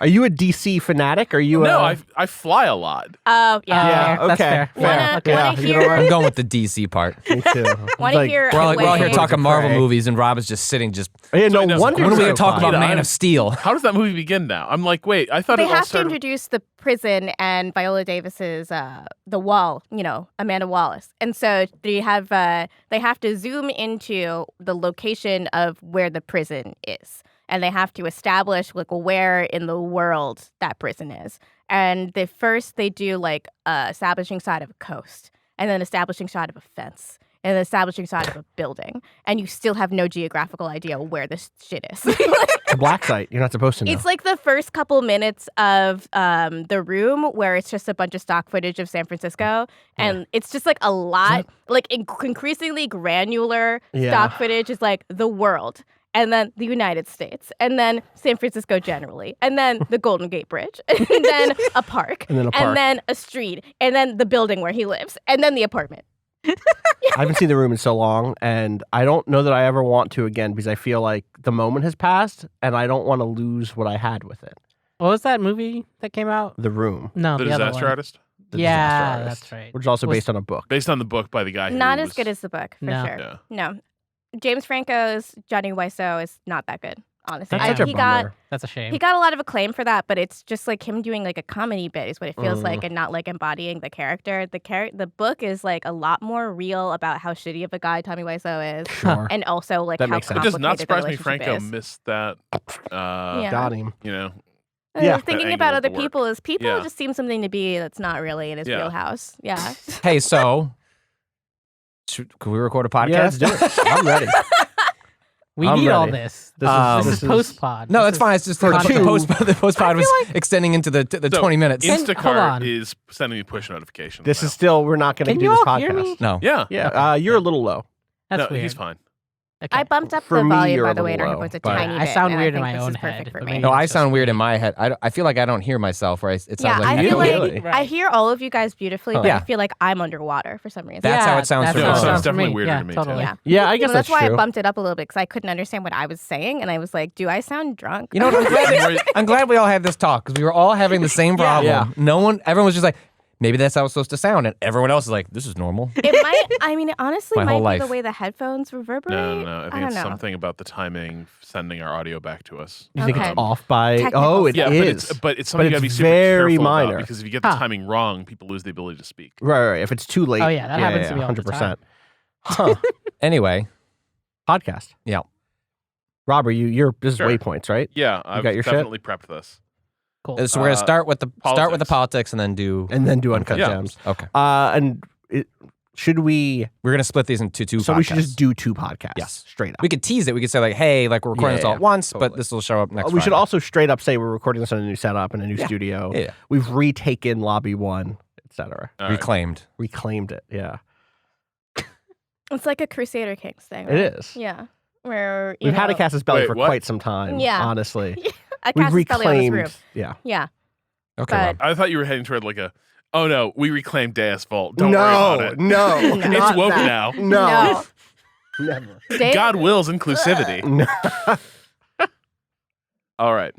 Are you a DC fanatic? Are you? No, I fly a lot. Oh, yeah. Yeah, fair. That's okay. fair. Wanna- Okay. wanna Yeah, hear- you know what? I'm going with the DC part. Me too. Want to Like, hear? We're all here Wait. talking Marvel Craig. movies, and Rob is just sitting, just. Yeah, no no, wonder. When are we so going to talk fun. about Yeah, Man I'm- of Steel? How does that movie begin now? I'm like, wait, I thought They it all have to started. introduce the prison and Viola Davis's the wall. You know, Amanda Wallace, and so they have to zoom into the location of where the prison is, and they have to establish like where in the world that prison is. And they do like establishing shot of a coast, and then establishing shot of a fence, and an establishing shot of a building, and you still have no geographical idea where this shit is. It's a black site. You're not supposed to know. It's like the first couple minutes of The Room where it's just a bunch of stock footage of San Francisco. And it's just like a lot, like increasingly granular Yeah. stock footage is like the world. And then the United States, and then San Francisco generally, and then the Golden Gate Bridge, and then a park, And then a park. and then a street, and then the building where he lives, and then the apartment. I haven't seen The Room in so long, and I don't know that I ever want to again because I feel like the moment has passed, and I don't want to lose what I had with it. What was that movie that came out? The Room. No, The the other Disaster one. Artist. the Yeah, Disaster Artist, that's right. which is also Was- based on a book. Based on the book by the guy who Not as was- good as the book, for No. sure. Yeah. No. James Franco's Johnny Wiseau is not that good, honestly. That's such a he got bummer. That's a shame. he got a lot of acclaim for that, but it's just like him doing like a comedy bit is what it feels like, and not like embodying the character. The book is like a lot lot more real about how shitty of a guy Tommy Wiseau is, Sure. and also like That how makes sense. It does not complicated the surprise me relationship Franco is. missed that. Yeah. Got him. You know, Yeah. Thinking That about angle other of the work. people is people Yeah. just seem something to be that's not really in his Yeah. wheelhouse. Yeah. Hey, so can we record a podcast? Yeah, let's do it. I'm ready. We I'm need all ready. this. This This is post pod. No, that's fine. It's just For the two. post pod was extending into the So, 20 minutes. hold Instacart on. is sending me push notifications. This now. is still, we're not going to Can do you this all hear podcast. me? No. Yeah. Yeah, you're a little low. That's no, weird. he's fine. Okay. I bumped up For the me, volume, you're by a the way, in little our low, headphones a but- tiny bit. I sound and weird in think my this own is perfect head, for but me. maybe No, I it's sound just weird in me. my head. I feel like I don't hear myself, or it sounds Yeah, like I me. feel like Really? I hear all of you guys beautifully, but Yeah. I feel like I'm underwater for some reason. That's how it sounds that's for how me. it No, sounds it's for definitely me. weirder Yeah, to me, too. totally. Yeah. Yeah, I guess Well, that's why true. I bumped it up a little bit because I couldn't understand what I was saying, and I was like, "Do I sound drunk?" You know what? I'm glad we all had this talk because we were all having the same problem. Yeah. Everyone was just like, maybe that's how it's supposed to sound, and everyone else is like, this is normal. It might. I mean, it honestly My might whole be life. the way the headphones reverberate. No. I think don't it's know. something about the timing sending our audio back to us. You think Okay. it's off by? Technical Oh, it Yeah, is. but it's something you But got to be it's super very careful minor. about because if you get the Huh. timing wrong, people lose the ability to speak. Right. If it's too late. Oh, yeah, that happens to me all the 100%. Huh. Anyway, Podcast. Yeah. Robert, you're this Sure. is Waypoints, right? Yeah, I've got your shit? definitely prepped this. Cool. so we're gonna start with the politics. politics and then do. And then do Uncut Yeah. Gems. Okay, Should we? we're gonna split these into two. So podcasts. we should just do two podcasts. Yes. Straight up. We could tease it. We could say like, hey, like we're recording this all Yeah, at once, but totally. this will show up next. We should Friday. also straight up say we're recording this on a new setup and a new studio. Yeah. We've retaken Lobby 1, etc. All right. Reclaimed. Reclaimed it. Yeah. It's like a Crusader Kings thing. It Right? is. Yeah. Where We've had a Casus Belli Wait, for what? quite some time. Yeah. Honestly. a We've Casus Belli on this reclaimed. roof. Yeah. Yeah. Okay, But- Rob. I thought you were heading toward like a. Oh no, we reclaimed Deus Vault. Don't no, worry about it. no. It's not woke that. now. No. Never. Dave- God wills inclusivity. No. All right.